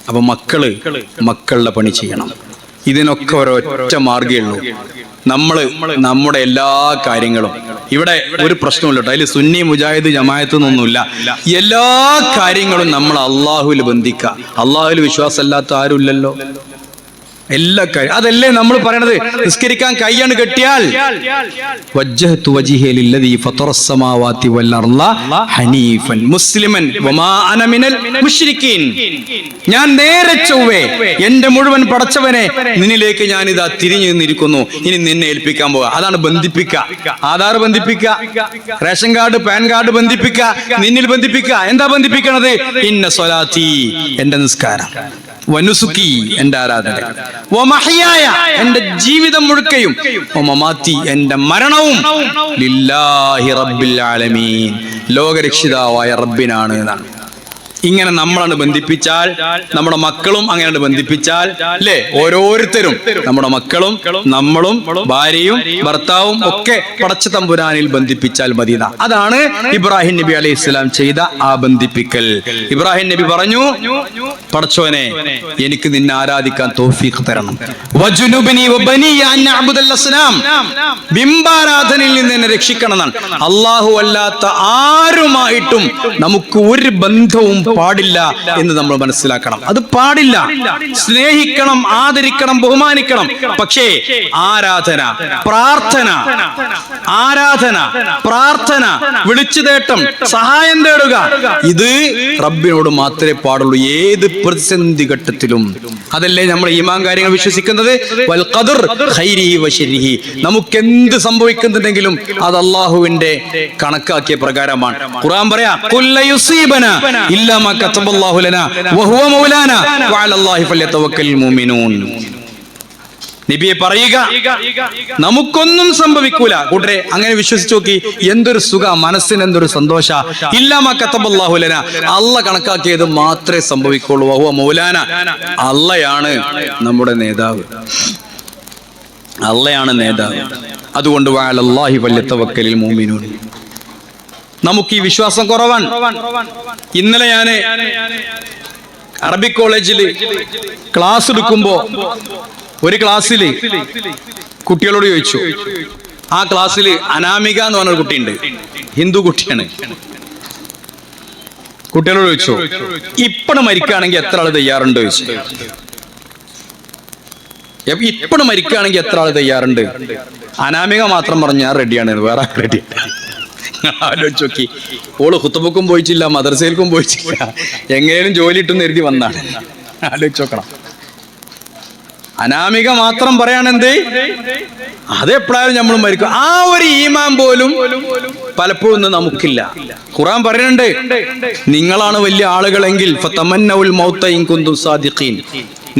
അപ്പൊ മക്കളുടെ പണി ചെയ്യണം. ഇതിനൊക്കെ ഒരൊറ്റ മാർഗ്ഗമേ ഉള്ളൂ. നമ്മുടെ എല്ലാ കാര്യങ്ങളും ഇവിടെ ഒരു പ്രശ്നമില്ല കേട്ടോ. അതിൽ സുന്നി മുജാഹിദ് ജമാഅത്ത് എന്നൊന്നുമില്ല. എല്ലാ കാര്യങ്ങളും നമ്മൾ അള്ളാഹുവിൽ ബന്ധിക്കുക. അള്ളാഹുവിൽ വിശ്വാസമില്ലാത്ത ആരും ഇല്ലല്ലോ. എല്ലാ കാര്യം അതല്ലേ നമ്മൾ പറയണത്. നിസ്കരിക്കാൻ കൈയാണ് കെട്ടിയാൽ വജ്ജഹ്തു വജ്ഹിയ ലില്ലദീ ഫത്തറസ് സമാവാതി വൽ അർള ഹനീഫൻ മുസ്ലിമൻ വമാ അന മിനൽ മുശ്രിക്കീൻ. ഞാൻ നേരെ ചൊവ്വേ എന്റെ മുഴുവൻ പടച്ചവനെ നിന്നിലേക്ക് ഞാൻ ഇതാ തിരിഞ്ഞു നിന്നിരിക്കുന്നു, ഇനി നിന്നെ ഏൽപ്പിക്കാൻ പോവുക. അതാണ് ബന്ധിപ്പിക്കുക. ആധാർ ബന്ധിപ്പിക്കുക, റേഷൻ കാർഡ് പാൻ കാർഡ് ബന്ധിപ്പിക്കുക, നിന്നിൽ ബന്ധിപ്പിക്കുക. എന്താ ബന്ധിപ്പിക്കണത്? ഇന്ന സ്വലാത്തി എന്റെ നിസ്കാരം, വനുസുക്കി എന്റെ ആരാധന, വമഹ്യായ എന്റെ ജീവിതം മുഴുക്കയും, വമമാതി എന്റെ മരണവും ലില്ലാഹി റബ്ബിൽ ആലമീൻ ലോകരക്ഷിതാവായ റബ്ബിനാണ് എന്നാണ്. ഇങ്ങനെ നമ്മളാണ് ബന്ധിപ്പിച്ചാൽ നമ്മുടെ മക്കളും അങ്ങനെയാണ് ബന്ധിപ്പിച്ചാൽ അല്ലേ, ഓരോരുത്തരും നമ്മുടെ മക്കളും നമ്മളും ഭാര്യയും ഭർത്താവും ഒക്കെ പടച്ച തമ്പുരാനിൽ ബന്ധിപ്പിച്ചാൽ മതി. അതാണ് ഇബ്രാഹിം നബി അലൈഹി ഇസ്ലാം ചെയ്ത ആ ബന്ധിപ്പിക്കൽ. ഇബ്രാഹിം നബി പറഞ്ഞു, പടച്ചോനെ എനിക്ക് നിന്നെ ആരാധിക്കാൻ തൗഫീഖ് തരണം, വജുനുബ്നി വബനിയ അൻ നഅബുദൽ അസ്നാം, ബിംബാരാധനയിൽ നിന്ന് എന്നെ രക്ഷിക്കണം എന്നാണ്. അല്ലാഹു അല്ലാത്ത ആരുമായിട്ടും നമുക്ക് ഒരു ബന്ധവും പാടില്ല എന്ന് നമ്മൾ മനസ്സിലാക്കണം. അത് പാടില്ല. സ്നേഹിക്കണം, ആദരിക്കണം, ബഹുമാനിക്കണം. പക്ഷേ ആരാധന, പ്രാർത്ഥന, വിളിച്ചു തേട്ടം, സഹായം തേടുക, ഇത് റബ്ബിനോട് മാത്രമേ പാടുള്ളൂ ഏത് പ്രതിസന്ധി ഘട്ടത്തിലും. അതല്ലേ നമ്മൾ ഈമാൻ കാര്യങ്ങൾ വിശ്വസിക്കുന്നത്. വൽ ഖദർ ഖൈരിഹി വശരിഹി, നമുക്ക് എന്ത് സംഭവിക്കുന്നുണ്ടെങ്കിലും അത് അല്ലാഹുവിന്റെ കണക്കാക്കിയ പ്രകാരമാണ്. ഖുർആൻ പറയാ കുല്ല യുസീബന ഇല്ലാ മാ കതബല്ലാഹു ലനാ വഹുവ മൗലാന വഅലല്ലാഹി ഫല്യതവക്കൽ മുഅ്മിനൂൻ. നബിയെ പറയുക, നമുക്കൊന്നും സംഭവിക്കൂല കൂട്ടരെ. അങ്ങനെ വിശ്വസിച്ചു നോക്കി, എന്തൊരു സുഖ, മനസ്സിന് എന്തൊരു സന്തോഷ. ഇല്ലാ മാ കതബല്ലാഹു ലനാ, അല്ലാഹ് കണക്കാക്കിയത് മാത്രമേ സംഭവിക്കുള്ളൂ. വഹുവ മൗലാന, അല്ലാഹയാണ് നമ്മുടെ നേതാവ്, അല്ലാഹയാണ് നേതാവ്. അതുകൊണ്ട് വഅലല്ലാഹി ഫല്യതവക്കൽ മുഅ്മിനൂൻ. നമുക്ക് ഈ വിശ്വാസം കുറവാണ്. ഇന്നലെ ഞാന് അറബിക് കോളേജിൽ ക്ലാസ് എടുക്കുമ്പോ ഒരു ക്ലാസ്സിൽ കുട്ടികളോട് ചോദിച്ചു. ആ ക്ലാസ്സിൽ അനാമിക എന്ന് പറഞ്ഞൊരു കുട്ടിയുണ്ട്, ഹിന്ദു കുട്ടിയാണ്. കുട്ടികളോട് ചോദിച്ചു, ഇപ്പണ് മരിക്കുകയാണെങ്കിൽ എത്ര ആള് തയ്യാറുണ്ട് ചോദിച്ചു. ഇപ്പണ് മരിക്കുകയാണെങ്കിൽ എത്ര ആള് തയ്യാറുണ്ട്? അനാമിക മാത്രം പറഞ്ഞു ഞാൻ റെഡിയാണ്, വേറെ റെഡി. ആലോചിച്ച് നോക്കി, ഓള് ഖുത്ബക്കും പോയിട്ടില്ല, മദ്രസയിൽക്കും പോയിട്ടില്ല, എങ്ങനെയും ജോലി ഇട്ടെന്ന് എഴുതി വന്നാണ്. ആലോചിച്ച് നോക്കണം. അനാമിക മാത്രം പറയാണെന്തേ, അതെപ്പോഴായാലും നമ്മൾ മരിക്കും. ആ ഒരു ഈമാൻ പോലും പലപ്പോഴും നമുക്കില്ല. ഖുർആൻ പറയുന്നുണ്ട്, നിങ്ങളാണ് വലിയ ആളുകളെങ്കിൽ ഫതമന്നൗൽ മൗത ഇൻ കുന്തും സാദിഖീൻ,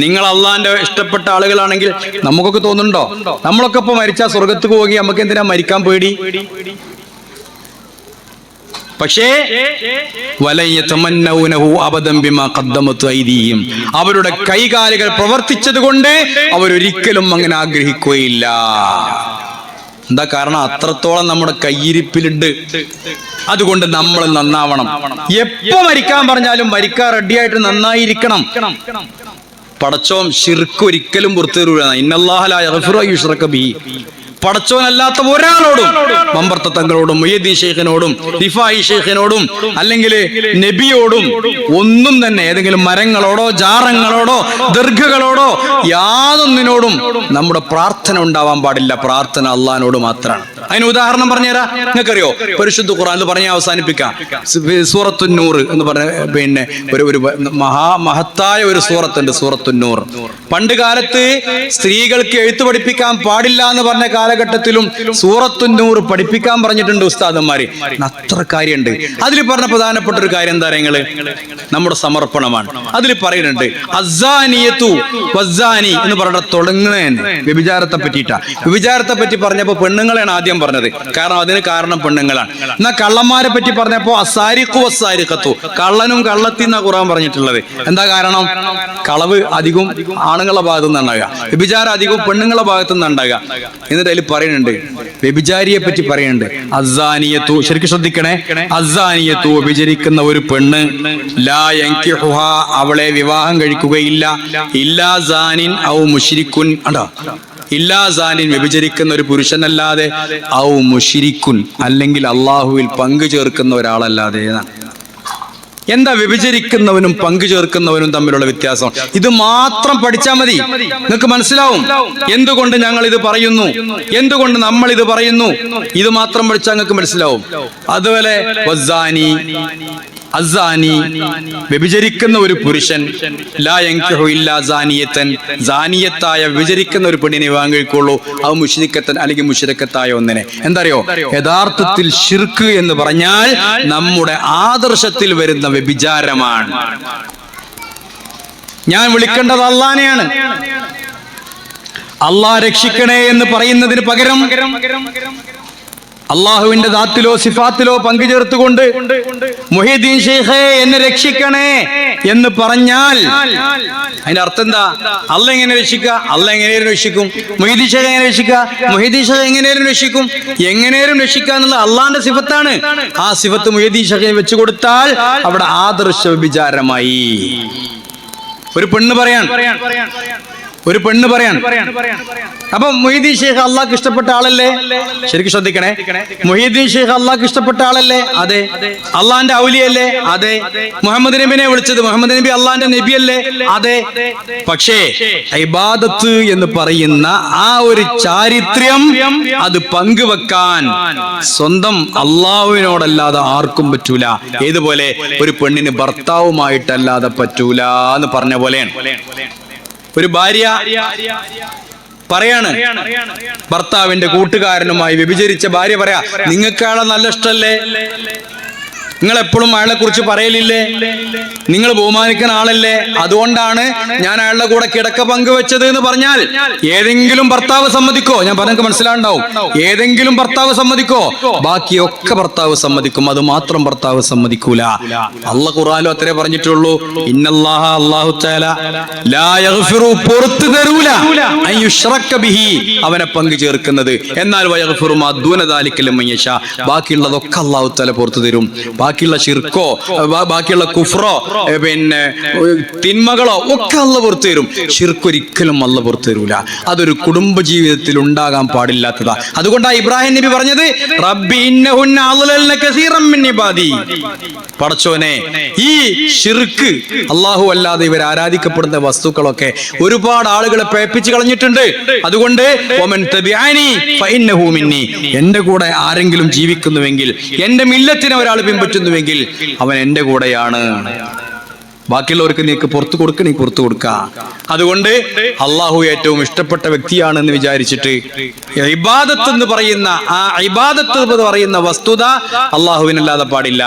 നിങ്ങൾ അള്ളാന്റെ ഇഷ്ടപ്പെട്ട ആളുകളാണെങ്കിൽ. നമുക്കൊക്കെ തോന്നുന്നുണ്ടോ നമ്മളൊക്കെ ഇപ്പൊ മരിച്ചാൽ സ്വർഗത്ത് പോകി, നമുക്ക് എന്തിനാ മരിക്കാൻ പേടി? പക്ഷേ അവരുടെ കൈകാലുകൾ പ്രവർത്തിച്ചത് കൊണ്ട് അവരൊരിക്കലും അങ്ങനെ ആഗ്രഹിക്കുകയില്ല. എന്താ കാരണം? അത്രത്തോളം നമ്മുടെ കയ്യിരിപ്പിലുണ്ട്. അതുകൊണ്ട് നമ്മൾ നന്നാവണം. എപ്പോ മരിക്കാൻ പറഞ്ഞാലും മരിക്കാൻ റെഡിയായിട്ട് നന്നായിരിക്കണം. പടച്ചോൻ ശിർക്ക് ഒരിക്കലും പുറത്തു തരൂല. ഇന്നല്ലാഹ ലാ യഗ്ഫിറു അൻ യുശ്റക ബിഹി പടച്ചോനല്ലാത്ത ഒരാളോടും, മമ്പർത്ത തങ്ങളോടും മുഹ്യിദ്ദീൻ ശൈഖിനോടും റിഫായി ശൈഖിനോടും അല്ലെങ്കിൽ നബിയോടും ഒന്നും തന്നെ, ഏതെങ്കിലും മരങ്ങളോടോ ജാറങ്ങളോടോ ദീർഘകളോടോ യാതൊന്നിനോടും നമ്മുടെ പ്രാർത്ഥന ഉണ്ടാവാൻ പാടില്ല. പ്രാർത്ഥന അള്ളാഹിനോട് മാത്രമാണ്. അതിന് ഉദാഹരണം പറഞ്ഞുതരാം. നിങ്ങൾക്കറിയോ, പരിശുദ്ധ ഖുർആനിൽ പറഞ്ഞ് അവസാനിപ്പിക്കാം. സൂറത്തുൻ നൂർ എന്ന് പറഞ്ഞ പിന്നെ ഒരു മഹത്തായ ഒരു സൂറത്തുണ്ട്, സൂറത്തുൻ നൂർ. പണ്ട് കാലത്ത് സ്ത്രീകൾക്ക് എഴുത്ത് പഠിപ്പിക്കാൻ പാടില്ല എന്ന് പറഞ്ഞ കാലഘട്ടത്തിലും സൂറത്തുൻ നൂർ പഠിപ്പിക്കാൻ പറഞ്ഞിട്ടുണ്ട് ഉസ്താദന്മാര്. അത്ര കാര്യമുണ്ട്. അതിൽ പറഞ്ഞ പ്രധാനപ്പെട്ട ഒരു കാര്യം എന്താ പറയുക, നമ്മുടെ സമർപ്പണമാണ്. അതിൽ പറയുന്നുണ്ട് അസ്സാനിയതു വസ്സാനി എന്ന് പറഞ്ഞ തുടങ്ങുന്നതന്നെ വ്യഭിചാരത്തെ പറ്റിയിട്ടാ. വ്യഭിചാരത്തെ പറ്റി പറഞ്ഞപ്പോ പെണ്ണുങ്ങളെയാണ് ആദ്യം പറഞ്ഞത്, കാരണം അതിന് കാരണം പെണ്ണുങ്ങളാണ്. എന്നാൽ കള്ളന്മാരെ പറ്റി പറഞ്ഞപ്പോ അസാരിഖു വസ്സാരിഖത്തു, കള്ളനും കള്ളത്തി എന്നാ ഖുർആൻ പറഞ്ഞിട്ടുള്ളത്. എന്താ കാരണം? കളവ് അധികം ആണുങ്ങളുടെ ഭാഗത്തു നിന്നുണ്ടാകുക, വ്യഭിചാരം അധികം പെണ്ണുങ്ങളുടെ ഭാഗത്തു നിന്നുണ്ടാകുക. എന്നിട്ട് അതിൽ പറയുന്നുണ്ട്, വ്യഭിചാരിയെ പറ്റി പറയുന്നുണ്ട് അസ്സാനിയത്തു. ശരിക്കും ശ്രദ്ധിക്കണേ, അസ്സാനിയത്തു വ്യഭിചരിക്കുന്ന ഒരു പെണ്ണ്, ലാ യൻകിഹുഹാ അവളെ വിവാഹം കഴിക്കുകയില്ല, ഇല്ലാ സാനിൻ ഔ മുശ്രിക്കുൻ. അണ്ടോ, ഇല്ലാ സാനിൻ വ്യഭിചരിക്കുന്ന ഒരു പുരുഷനല്ലാതെ, ഔ മുശ്രിക്കുൻ അല്ലെങ്കിൽ അള്ളാഹുവിൽ പങ്കു ചേർക്കുന്ന ഒരാളല്ലാതെ. എന്താ വ്യഭിചരിക്കുന്നവനും പങ്കു ചേർക്കുന്നവനും തമ്മിലുള്ള വ്യത്യാസം? ഇത് മാത്രം പഠിച്ചാൽ മതി, നിങ്ങൾക്ക് മനസ്സിലാവും എന്തുകൊണ്ട് ഞങ്ങൾ ഇത് പറയുന്നു, എന്തുകൊണ്ട് നമ്മൾ ഇത് പറയുന്നു. ഇത് മാത്രം പഠിച്ചാൽ നിങ്ങൾക്ക് മനസ്സിലാവും. അതുപോലെ വസ്സാനി, അസ്സാനി വ്യഭിചരിക്കുന്ന ഒരു പുരുഷൻ, ലാ യൻകിഹു ഇല്ലാ സാനിയത്തൻ സാനിയത്തായ വ്യഭിചരിക്കുന്ന ഒരു പെണ്ണിനെ വിവാഹം കഴിക്കുള്ളൂ, അത് മുശ്രിക്കത്തൻ അല്ലെങ്കിൽ മുശ്രിക്കത്തായ ഒന്നിനെ. എന്താ അറിയോ, യഥാർത്ഥത്തിൽ ശിർക്ക് എന്ന് പറഞ്ഞാൽ നമ്മുടെ ആദർശത്തിൽ വരുന്ന വ്യഭിചാരമാണ്. ഞാൻ വിളിക്കേണ്ടത് അള്ളാനെയാണ്. അള്ളാഹ് രക്ഷിക്കണേ എന്ന് പറയുന്നതിന് പകരം അള്ളാഹുവിന്റെ ദാത്തിലോ സിഫാത്തിലോ പങ്കുചേർത്തുകൊണ്ട് മുഹ്യിദ്ദീൻ ശൈഖേ എന്നെ രക്ഷിക്കണേ എന്ന് പറഞ്ഞാൽ അതിന്റെ അർത്ഥം എന്താ? അള്ളാഹ് എങ്ങനെ രക്ഷിക്കുക? അള്ളാഹ് എങ്ങനെയും രക്ഷിക്കും. മുഹ്യിദ്ദീൻ ശൈഖ് എങ്ങനെ രക്ഷിക്കുക? മുഹ്യിദ്ദീൻ ശൈഖ് എങ്ങനെയും രക്ഷിക്കും. എങ്ങനെയും രക്ഷിക്കുക എന്നുള്ള അള്ളാഹിന്റെ സിഫത്താണ്. ആ സിഫത്ത് മുഹ്യിദ്ദീൻ ശൈഖിന് വെച്ചു കൊടുത്താൽ അവിടെ ആദർശ വ്യഭിചാരമായി. ഒരു പെണ്ണ് പറയാൻ അപ്പൊ മുഹ്യിദ്ദീൻ ശൈഖ് അള്ളാഹ്ക്ക് ഇഷ്ടപ്പെട്ട ആളല്ലേ? ശരിക്കും ശ്രദ്ധിക്കണേ, മുഹ്യിദ്ദീൻ ശൈഖ് അള്ളാഹ്ക്ക് ഇഷ്ടപ്പെട്ട ആളല്ലേ? അതെ. അള്ളാഹിന്റെ ഔലിയല്ലേ? അതെ. മുഹമ്മദ് നബിനെ വിളിച്ചത് മുഹമ്മദ് നബി അള്ളാഹിന്റെ നബിയല്ലേ? അതെ. പക്ഷേ ഇബാദത്ത് എന്ന് പറയുന്ന ആ ഒരു ചാരിത്രം അത് പങ്കുവെക്കാൻ സ്വന്തം അള്ളാഹുവിനോടല്ലാതെ ആർക്കും പറ്റൂല. ഏതുപോലെ ഒരു പെണ്ണിന് ഭർത്താവുമായിട്ടല്ലാതെ പറ്റൂല എന്ന് പറഞ്ഞ പോലെയാണ്. ഒരു ഭാര്യ പറയാണ്, ഭർത്താവിന്റെ കൂട്ടുകാരനുമായി വ്യഭിചരിച്ച ഭാര്യ പറയാ, നിങ്ങൾക്ക് അയാളെ നല്ല ഇഷ്ടല്ലേ, നിങ്ങൾ എപ്പോഴും അയാളെ കുറിച്ച് പറയലില്ലേ, നിങ്ങൾ ബഹുമാനിക്കുന്ന ആളല്ലേ, അതുകൊണ്ടാണ് ഞാൻ അയാളുടെ കൂടെ കിടക്ക പങ്കുവെച്ചത് എന്ന് പറഞ്ഞാൽ ഏതെങ്കിലും ഭർത്താവ് സമ്മതിക്കോ? ഞാൻ പറഞ്ഞ മനസ്സിലാണ്ടാവും. ഏതെങ്കിലും ഭർത്താവ് സമ്മതിക്കോ? ബാക്കിയൊക്കെ ഭർത്താവ് സമ്മതിക്കും, അത് മാത്രം ഭർത്താവ് സമ്മതിക്കൂല. അല്ലാഹു ഖുർആനിലും അത്രേ പറഞ്ഞിട്ടുള്ളൂ, ഇന്നല്ലാഹ അല്ലാഹു തആല ലാ യഗ്ഫിറു പുറത്തു തരൂല അൻ യുശ്റക ബിഹി അവനെ പങ്കു ചേർക്കുന്നത്, എന്നാൽ വയഗ്ഫിറു മാ ദൂന ദാലിക ലിമൻ യശാ ബാക്കിയുള്ളതൊക്കെ അല്ലാഹു തആല പുറത്തു തരും. ബാക്കിയുള്ള ശിർക്കോ ബാക്കിയുള്ള കുഫ്രോ പിന്നെ തിന്മകളോ ഒക്കെ അല്ലാഹു പുറത്തു തരും. ശിർക്ക് ഒരിക്കലും അല്ലാഹു പുറത്തു തരൂല. അതൊരു കുടുംബ ജീവിതത്തിൽ ഉണ്ടാകാൻ പാടില്ലാത്തതാ. അതുകൊണ്ടാണ് ഇബ്രാഹിം നബി പറഞ്ഞത്, റബ്ബി ഇന്നഹുന്ന അളലന കസീറൻ മിൻ ഇബാദി. പടച്ചോനെ, ഈ ശിർക്ക് അല്ലാഹു അല്ലാതെ ഇവർ ആരാധിക്കപ്പെടുന്ന വസ്തുക്കളൊക്കെ ഒരുപാട് ആളുകളെ പേപ്പിച്ച് കളഞ്ഞിട്ടുണ്ട്. അതുകൊണ്ട് വമൻ തബിഅനി ഫഇന്നഹു മിന്നി, എന്റെ കൂടെ ആരെങ്കിലും ജീവിക്കുന്നുവെങ്കിൽ, എന്റെ മില്ലത്തിനെ ഒരാൾ പിൻപറ്റുന്നുവെങ്കിൽ അവൻ എന്റെ കൂടെയാണ്. ബാക്കിയുള്ളവർക്ക് നീക്ക് പുറത്തു കൊടുക്ക, നീ പുറത്തു കൊടുക്ക. അതുകൊണ്ട് അള്ളാഹു ഏറ്റവും ഇഷ്ടപ്പെട്ട വ്യക്തിയാണെന്ന് വിചാരിച്ചിട്ട് ഇബാദത്ത് എന്ന് പറയുന്ന വസ്തുത അള്ളാഹുവിനല്ലാതെ പാടില്ല.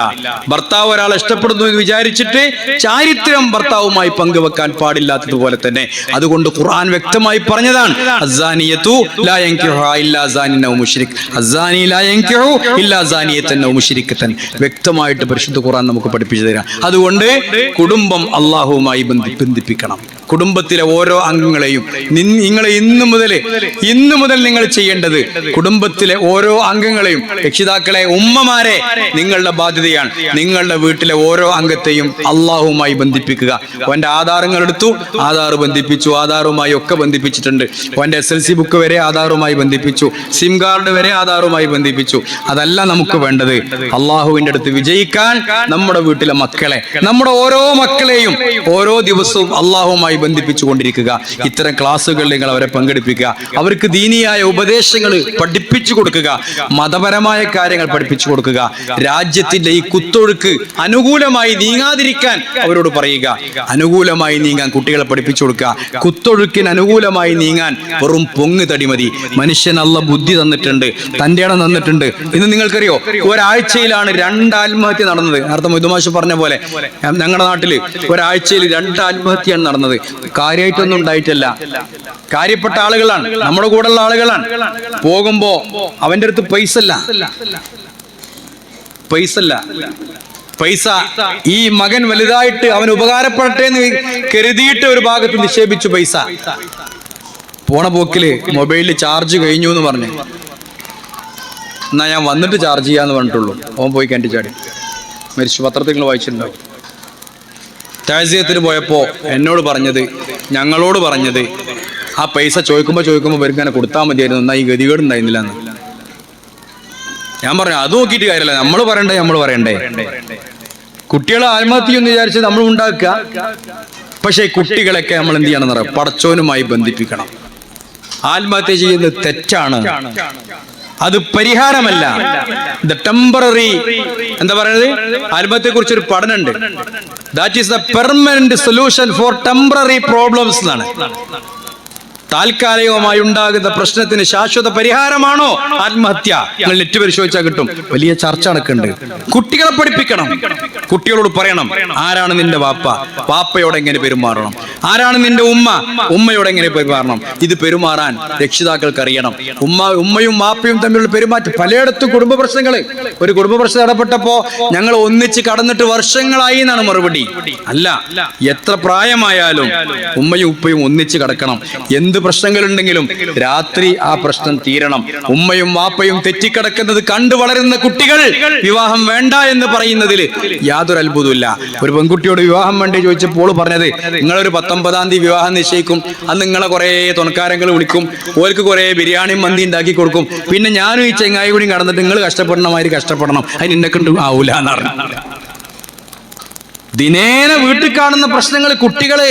ഭർത്താവ് ഒരാളെ ഇഷ്ടപ്പെടുന്നു എന്ന് വിചാരിച്ചിട്ട് ചാരിത്രം ഭർത്താവുമായി പങ്കുവെക്കാൻ പാടില്ലാത്തതുപോലെ തന്നെ അതുകൊണ്ട് ഖുർആൻ വ്യക്തമായി പറഞ്ഞതാണ്, അസ്സാനിയതു ലാ യൻകിഹു ഇല്ലാ സാനിൻ ഔ മുശ്രിക്, അസ്സാനി ലാ യൻകിഹു ഇല്ലാ സാനിയതൻ ഔ മുശ്രികതൻ. വ്യക്തമായിട്ട് പരിശുദ്ധ ഖുർആൻ നമുക്ക് പഠിപ്പിച്ചു തരാം. അതുകൊണ്ട് കുടുംബം അള്ളാഹുവുമായി ബന്ധിപ്പിക്കണം. കുടുംബത്തിലെ ഓരോ അംഗങ്ങളെയും നിങ്ങൾ ഇന്നു മുതൽ നിങ്ങൾ ചെയ്യേണ്ടത് കുടുംബത്തിലെ ഓരോ അംഗങ്ങളെയും, രക്ഷിതാക്കളെ, ഉമ്മമാരെ, നിങ്ങളുടെ ബാധ്യതയാണ് നിങ്ങളുടെ വീട്ടിലെ ഓരോ അംഗത്തെയും അള്ളാഹുവുമായി ബന്ധിപ്പിക്കുക. അവന്റെ ആധാരങ്ങൾ എടുത്തു, ആധാർ ബന്ധിപ്പിച്ചു, ആധാറുമായി ഒക്കെ ബന്ധിപ്പിച്ചിട്ടുണ്ട്. അവന്റെ SLC ബുക്ക് വരെ ആധാറുമായി ബന്ധിപ്പിച്ചു, സിം കാർഡ് വരെ ആധാറുമായി ബന്ധിപ്പിച്ചു. അതല്ല നമുക്ക് വേണ്ടത്. അള്ളാഹുവിന്റെ അടുത്ത് വിജയിക്കാൻ നമ്മുടെ വീട്ടിലെ മക്കളെ, നമ്മുടെ ഓരോ മക്കളെയും ഓരോ ദിവസവും അള്ളാഹുവുമായി ബന്ധിപ്പിച്ചു കൊണ്ടിരിക്കുക. ഇത്തരം ക്ലാസ്സുകളിൽ നിങ്ങൾ അവരെ പങ്കെടുപ്പിക്കുക. അവർക്ക് ദീനിയായ ഉപദേശങ്ങൾ പഠിപ്പിച്ചു കൊടുക്കുക, മതപരമായ കാര്യങ്ങൾ പഠിപ്പിച്ചു കൊടുക്കുക. രാജ്യത്തിന്റെ ഈ കുത്തൊഴുക്ക് അനുകൂലമായി നീങ്ങാതിരിക്കാൻ അവരോട് പറയുക. അനുകൂലമായി നീങ്ങാൻ കുട്ടികളെ പഠിപ്പിച്ചു കൊടുക്കുക. കുത്തൊഴുക്കിന് അനുകൂലമായി നീങ്ങാൻ വെറും പൊങ്ങ് തടി മതി. മനുഷ്യൻ അള്ള ബുദ്ധി തന്നിട്ടുണ്ട്, തന്റെ ഇടം തന്നിട്ടുണ്ട്. ഇന്ന് നിങ്ങൾക്കറിയോ, ഒരാഴ്ചയിലാണ് 2 ആത്മഹത്യ നടന്നത്. നേരത്തെ മൊയ്തുമാഷ് പറഞ്ഞ പോലെ ഞങ്ങളുടെ നാട്ടില് ഒരാഴ്ചയിൽ 2 ആത്മഹത്യയാണ് നടന്നത്. കാര്യമായിട്ടൊന്നും ഉണ്ടായിട്ടല്ല. കാര്യപ്പെട്ട ആളുകളാണ്, നമ്മുടെ കൂടെയുള്ള ആളുകളാണ്. പോകുമ്പോ അവന്റെ അടുത്ത് പൈസ ഈ മകൻ വലുതായിട്ട് അവൻ ഉപകാരപ്പെടട്ടെ എന്ന് കരുതിയിട്ട് ഒരു ഭാഗത്ത് നിക്ഷേപിച്ചു. പൈസ പോണ പോക്കില് മൊബൈലിൽ ചാർജ് കഴിഞ്ഞു എന്ന് പറഞ്ഞു. എന്നാ ഞാൻ വന്നിട്ട് ചാർജ് ചെയ്യാന്ന് പറഞ്ഞിട്ടുള്ളൂ. ഓൻ പോയി കിണറ്റി ചാടി മരിച്ചു. പത്രത്തിൽ നിങ്ങൾ വായിച്ചിട്ടുണ്ടാവും. താഴ്ചയത്തിന് പോയപ്പോ ഞങ്ങളോട് പറഞ്ഞത് ആ പൈസ ചോദിക്കുമ്പോ ഇവർക്ക് കൊടുത്താൽ മതിയായിരുന്നു, എന്നാൽ ഈ ഗതികേട് ഉണ്ടായിരുന്നില്ല എന്ന്. ഞാൻ പറഞ്ഞു അത് നോക്കിയിട്ട് കാര്യമല്ല, നമ്മൾ പറയണ്ടേ. കുട്ടികളെ ആത്മഹത്യ എന്ന് വിചാരിച്ച് നമ്മൾ ഉണ്ടാക്കുക. പക്ഷെ കുട്ടികളൊക്കെ നമ്മൾ എന്ത് ചെയ്യണം എന്നറിയാം, പടച്ചോനുമായി ബന്ധിപ്പിക്കണം. ആത്മഹത്യ ചെയ്യുന്നത് തെറ്റാണ്, അത് പരിഹാരമല്ല. ടെമ്പററി എന്താ പറയുന്നത്, ആത്മഹത്യയെ കുറിച്ച് ഒരു പഠനമുണ്ട്. That is the permanent solution for temporary problems എന്നാണ്. താൽക്കാലികമായി ഉണ്ടാകുന്ന പ്രശ്നത്തിന് ശാശ്വത പരിഹാരമാണോ ആത്മഹത്യ? നിങ്ങൾ നെറ്റ് പരിശോധിച്ചാൽ കിട്ടും. വലിയ ചർച്ച നടക്കുന്നുണ്ട്. കുട്ടികളെ പഠിപ്പിക്കണം. കുട്ടികളോട് പറയണം, ആരാണ് നിന്റെ വാപ്പ, വാപ്പയോട് എങ്ങനെ പെരുമാറണം, ആരാണ് നിന്റെ ഉമ്മയോട് എങ്ങനെ പെരുമാറണം. ഇത് പെരുമാറാൻ രക്ഷിതാക്കൾക്ക് അറിയണം. ഉമ്മയും വാപ്പയും തമ്മിലുള്ള പെരുമാറ്റം. പലയിടത്തും കുടുംബ പ്രശ്നങ്ങൾ. ഒരു കുടുംബ പ്രശ്നം ഇടപെട്ടപ്പോ ഞങ്ങൾ ഒന്നിച്ച് കടന്നിട്ട് വർഷങ്ങളായി എന്നാണ് മറുപടി. അല്ല, എത്ര പ്രായമായാലും ഉമ്മയും ഉപ്പയും ഒന്നിച്ച് കിടക്കണം. എന്ത് പ്രശ്നങ്ങളുണ്ടെങ്കിലും രാത്രി ആ പ്രശ്നം തീരണം. ഉമ്മയും വാപ്പയും തെറ്റിക്കിടക്കുന്നത് കണ്ടു വളരുന്ന കുട്ടികൾ വിവാഹം വേണ്ട എന്ന് പറയുന്നതിൽ യാതൊരു അത്ഭുതമില്ല. ഒരു പെൺകുട്ടിയോട് വിവാഹം വേണ്ടി ചോദിച്ചപ്പോൾ പറഞ്ഞത്, നിങ്ങളൊരു 19-ാം തീയതി വിവാഹം നിശ്ചയിക്കും, അന്ന് നിങ്ങളെ കുറെ തുണക്കാരങ്ങൾ വിളിക്കും, ഓർക്ക് കുറെ ബിരിയാണി മന്തി ഉണ്ടാക്കി കൊടുക്കും, പിന്നെ ഞാനും ഈ ചെങ്ങായി കൂടി കടന്നിട്ട് നിങ്ങൾ കഷ്ടപ്പെടണ മാതിരി കഷ്ടപ്പെടണം, അതിന് എന്നെ കൊണ്ട് ആവൂല എന്നറിഞ്ഞു. ദിനേന വീട്ടിൽ കാണുന്ന പ്രശ്നങ്ങൾ കുട്ടികളെ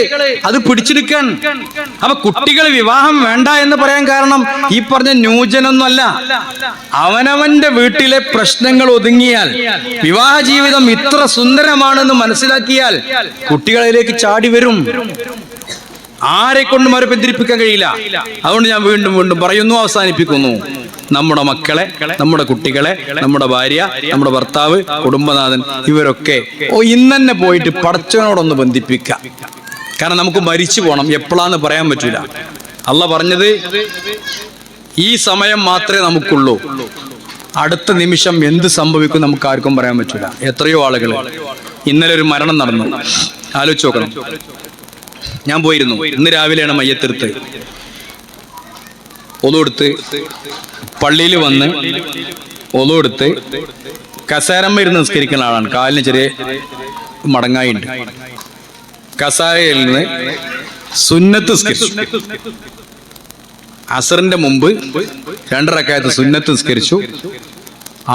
അത് പിടിച്ചെടുക്കാൻ. അപ്പൊ കുട്ടികൾ വിവാഹം വേണ്ട എന്ന് പറയാൻ കാരണം ഈ പറഞ്ഞ ന്യൂജനൊന്നുമല്ല. അവനവന്റെ വീട്ടിലെ പ്രശ്നങ്ങൾ ഒതുങ്ങിയാൽ, വിവാഹ ജീവിതം ഇത്ര സുന്ദരമാണെന്ന് മനസ്സിലാക്കിയാൽ കുട്ടികളിലേക്ക് ചാടി വരും. ആരെ കൊണ്ടും അവരെ പിന്തിരിപ്പിക്കാൻ കഴിയില്ല. അതുകൊണ്ട് ഞാൻ വീണ്ടും പറയുന്നു, അവസാനിപ്പിക്കുന്നു. നമ്മുടെ മക്കളെ, നമ്മുടെ കുട്ടികളെ, നമ്മുടെ ഭാര്യ, നമ്മുടെ ഭർത്താവ്, കുടുംബനാഥൻ, ഇവരൊക്കെ ഇന്നെ പോയിട്ട് പടച്ചവനോടൊന്ന് ബന്ധിപ്പിക്കുക. കാരണം നമുക്ക് മരിച്ചു പോകണം, എപ്പോഴാന്ന് പറയാൻ പറ്റൂല. അള്ളാഹ് പറഞ്ഞത് ഈ സമയം മാത്രമേ നമുക്കുള്ളൂ. അടുത്ത നിമിഷം എന്ത് സംഭവിക്കും നമുക്ക് ആർക്കും പറയാൻ പറ്റൂല. എത്രയോ ആളുകൾ, ഇന്നലെ ഒരു മരണം നടന്നു, ആലോചിച്ച് നോക്കണം. ഞാൻ പോയിരുന്നു, ഇന്ന് രാവിലെയാണ് മയ്യത്തെടുത്ത്. ഒതുകൊടുത്ത് പള്ളിയിൽ വന്ന് ഒതുകൊടുത്ത് കസേരമ്മ ഇരുന്ന് നിസ്കരിക്കുന്ന ആളാണ്. കാലിന് ചെറിയ മടങ്ങായിണ്ട്. കസാരയിൽ നിന്ന് സുന്നത്ത് നിസ്കരിച്ചു. അസറിന്റെ മുമ്പ് 2 റക്അത്ത് സുന്നത്ത് നിസ്കരിച്ചു.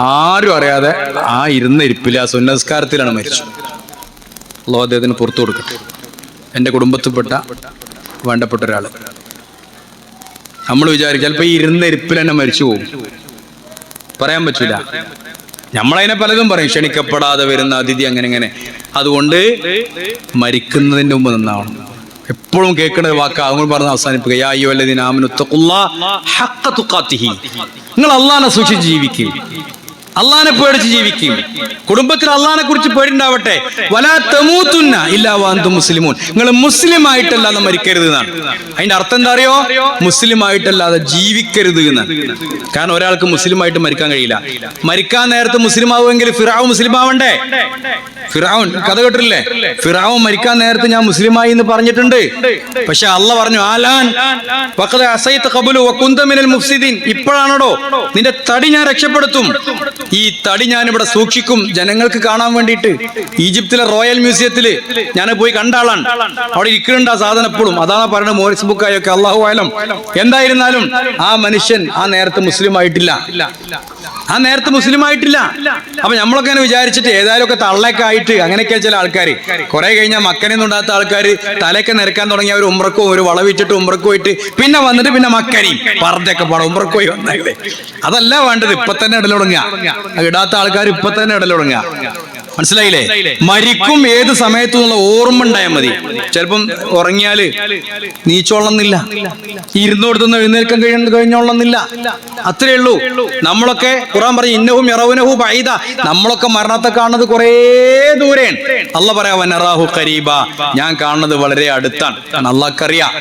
ആരും അറിയാതെ ആ ഇരുന്ന ഇരിപ്പിൽ, ആ സുന്നസ്കാരത്തിലാണ് മരിച്ചു. അല്ലാഹു അദ്ദേഹത്തിന് പുറത്തു കൊടുക്കട്ടെ. എൻ്റെ കുടുംബത്തിൽപ്പെട്ട വേണ്ടപ്പെട്ട ഒരാൾ. നമ്മൾ വിചാരിക്കും ചിലപ്പോൾ ഈ ഇരുന്ന ഇരിപ്പിൽ തന്നെ മരിച്ചു പോകും, പറയാൻ പറ്റില്ല. നമ്മളതിനെ പലതും പറയും, ക്ഷണിക്കപ്പെടാതെ വരുന്ന അതിഥി അങ്ങനെ. അതുകൊണ്ട് മരിക്കുന്നതിന് മുമ്പ് നന്നാവണം. എപ്പോഴും കേൾക്കുന്ന വാക്ക് അതുകൊണ്ട് പറഞ്ഞ് അവസാനിപ്പിക്കുക, യാ അയ്യുഹല്ലദീന ആമനൂ തഖുല്ലാഹ ഹഖ്ക തുഖാതിഹി. നിങ്ങൾ അല്ലാഹനെ സൂക്ഷിച്ച് ജീവിക്കുക. അള്ളാനെ പേടിച്ച് ജീവിക്കും. കുടുംബത്തിൽ അള്ളാനെ കുറിച്ച് പേടിണ്ടാവട്ടെ. വലാ തമൂതുന്ന ഇല്ലാ വഅൻതും മുസ്ലിമൂൻ. നിങ്ങൾ മുസ്ലിം ആയിട്ടല്ലാതെ മരിക്കരുത് എന്നാണ്. അതിന്റെ അർത്ഥം എന്താ അറിയോ? മുസ്ലിം ആയിട്ടല്ലാതെ ജീവിക്കരുത് എന്നാണ്. കാരണം ഒരാൾക്ക് മുസ്ലിം ആയിട്ട് മരിക്കാൻ കഴിയില്ല. മരിക്കാൻ നേരത്ത് മുസ്ലിം ആവുമെങ്കിൽ ഫിർഔൻ മുസ്ലിം ആവണ്ടേ? ഫിർഔൻ കഥ കേട്ടില്ലേ? ഫിർഔൻ മരിക്കാൻ നേരത്ത് ഞാൻ മുസ്ലിമായി എന്ന് പറഞ്ഞിട്ടുണ്ട്. പക്ഷെ അള്ളാഹ് പറഞ്ഞു ആലാൻ വഖദ അസൈത ഖബലു വകുന്ത മിനൽ മുഫ്സിദീൻ. ഇപ്പോഴാണോ നിന്റെ തടി ഞാൻ രക്ഷപ്പെടുത്തും. ഈ തടി ഞാൻ ഇവിടെ സൂക്ഷിക്കും ജനങ്ങൾക്ക് കാണാൻ വേണ്ടിയിട്ട്. ഈജിപ്തിലെ റോയൽ മ്യൂസിയത്തില് ഞാൻ പോയി കണ്ട ആളാണ്. അവിടെ ഇരിക്കുന്നുണ്ട് ആ സാധനം എപ്പോഴും. അതാണ് പറയുന്നത് മോറിസ് ബുക്കായൊക്കെ. അള്ളാഹു ആലം. എന്തായിരുന്നാലും ആ മനുഷ്യൻ ആ നേരത്തെ മുസ്ലിം ആയിട്ടില്ല. അപ്പൊ നമ്മളൊക്കെ വിചാരിച്ചിട്ട് ഏതായാലും ഒക്കെ തള്ളയൊക്കെ ആയിട്ട് അങ്ങനെയൊക്കെ ചില ആൾക്കാർ കുറെ കഴിഞ്ഞാൽ മക്കനെന്ന് ഉണ്ടാത്ത ആൾക്കാർ തലയൊക്കെ നിരക്കാൻ തുടങ്ങിയ ഒരു ഉംറക്കോ ഒരു വളവിച്ചിട്ട് ഉംറക്കോ പോയിട്ട് പിന്നെ വന്നിട്ട് പിന്നെ മക്കനെയും പറത്തൊക്കെ പാടാം ഉംറക്കോ പോയി വന്നേ. അതല്ല വേണ്ടത്. ഇപ്പൊ തന്നെ ഇടലുടങ്ങുക. ഇടാത്ത ആൾക്കാർ ഇപ്പൊ തന്നെ ഇടലുടങ്ങുക. മനസ്സിലായില്ലേ? മരിക്കും ഏത് സമയത്തും എന്നുള്ള ഓർമ്മ ഉണ്ടായാൽ മതി. ചിലപ്പം ഉറങ്ങിയാല് നീച്ചോളന്നില്ല, ഇരുന്നോടത്തുനിന്ന് എഴുന്നേൽക്കാൻ കഴിഞ്ഞോളന്നില്ല. അത്രേ ഉള്ളൂ. നമ്മളൊക്കെ ഖുർആൻ പറയും ഇന്നഹും യറൗനഹു ബഈദ. നമ്മളൊക്കെ മരണത്തെ കാണുന്നത് കുറേ ദൂരെയാണ്. അള്ളാഹ് പറയാ വനറാഹു ഖരീബ. ഞാൻ കാണുന്നത് വളരെ അടുത്താണ്. അള്ളാഹ്ക്കറിയാം.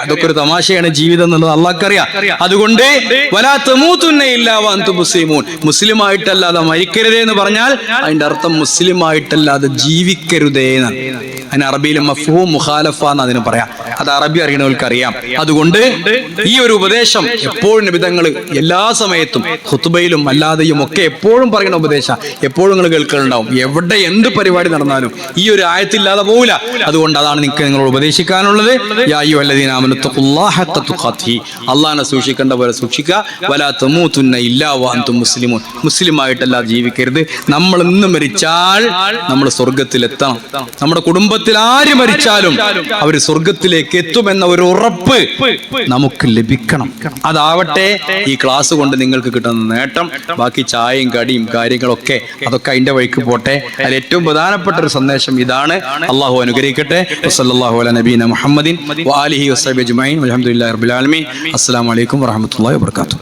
ഇതൊക്കെ ഒരു തമാശയാണ് ജീവിതം എന്നുള്ളത് അള്ളാഹ്ക്കറിയാം. അതുകൊണ്ട് വലാ തമൂതുന്ന ഇല്ലാ വഅൻതും മുസ്ലിമൂൻ. മുസ്ലിം ആയിട്ടല്ലാതെ മരിക്കരുതേ എന്ന് പറഞ്ഞാൽ അതിന്റെ അർത്ഥം മുസ്ലിം ആയിട്ടല്ലാതെ ജീവിക്കരുതേ എന്നാണ്. അതിന് അറബിയിൽ മഫ്ഹൂം മുഖാലഫ എന്ന് അതിന് പറയാം. അത് അറബി അറിയണവർക്ക് അറിയാം. അതുകൊണ്ട് ഈ ഒരു ഉപദേശം എപ്പോഴും നബിതങ്ങൾ എല്ലാ സമയത്തും ഖുത്ബയിലും അല്ലാതെയും ഒക്കെ എപ്പോഴും പറയുന്ന ഉപദേശം എപ്പോഴും നിങ്ങൾ കേൾക്കുന്നുണ്ടാവും. എവിടെ എന്ത് പരിപാടി നടന്നാലും ഈ ഒരു ആയത്തില്ലാതെ പോവില്ല. അതുകൊണ്ട് അതാണ് നിങ്ങൾക്ക് നിങ്ങളോട് ഉപദേശിക്കാനുള്ളത്. യാ അയ്യുഹല്ലദീന ആമനു തഖുല്ലാഹ ഹഖ്ക തുഖാതിഹി. അല്ലാഹനെ സൂക്ഷിക്കേണ്ട പോലെ സൂക്ഷിക്കുക. വലാ തമൂതുന്ന ഇല്ലാ വഅൻതും മുസ്ലിമൂൻ. മുസ്ലിം ആയിട്ടല്ലാതെ ജീവിക്കരുത്. നമ്മൾ ഇന്ന് മരിച്ചാൽ നമ്മൾ സ്വർഗത്തിലെത്തണം. നമ്മുടെ കുടുംബത്തിൽ ആര് മരിച്ചാലും അവർ സ്വർഗത്തിലേക്ക് എത്തുമെന്ന ഒരു ഉറപ്പ് നമുക്ക് ലഭിക്കണം. അതാവട്ടെ ഈ ക്ലാസ് കൊണ്ട് നിങ്ങൾക്ക് കിട്ടുന്ന നേട്ടം. ബാക്കി ചായയും കടിയും കാര്യങ്ങളൊക്കെ അതൊക്കെ അതിന്റെ വഴിക്ക് പോട്ടെ. അതിൽ ഏറ്റവും പ്രധാനപ്പെട്ട ഒരു സന്ദേശം ഇതാണ്. അള്ളാഹു അനുഗ്രഹിക്കട്ടെ. വസല്ലല്ലാഹു അലാ നബീന മുഹമ്മദിൻ വആലിഹി വസഹ്ബിഹി അജ്മഈൻ. അൽഹംദുലില്ലാഹി റബ്ബിൽ ആലമീൻ. അസ്സലാമു അലൈക്കും വറഹ്മത്തുള്ളാഹി വബറകാതുഹു.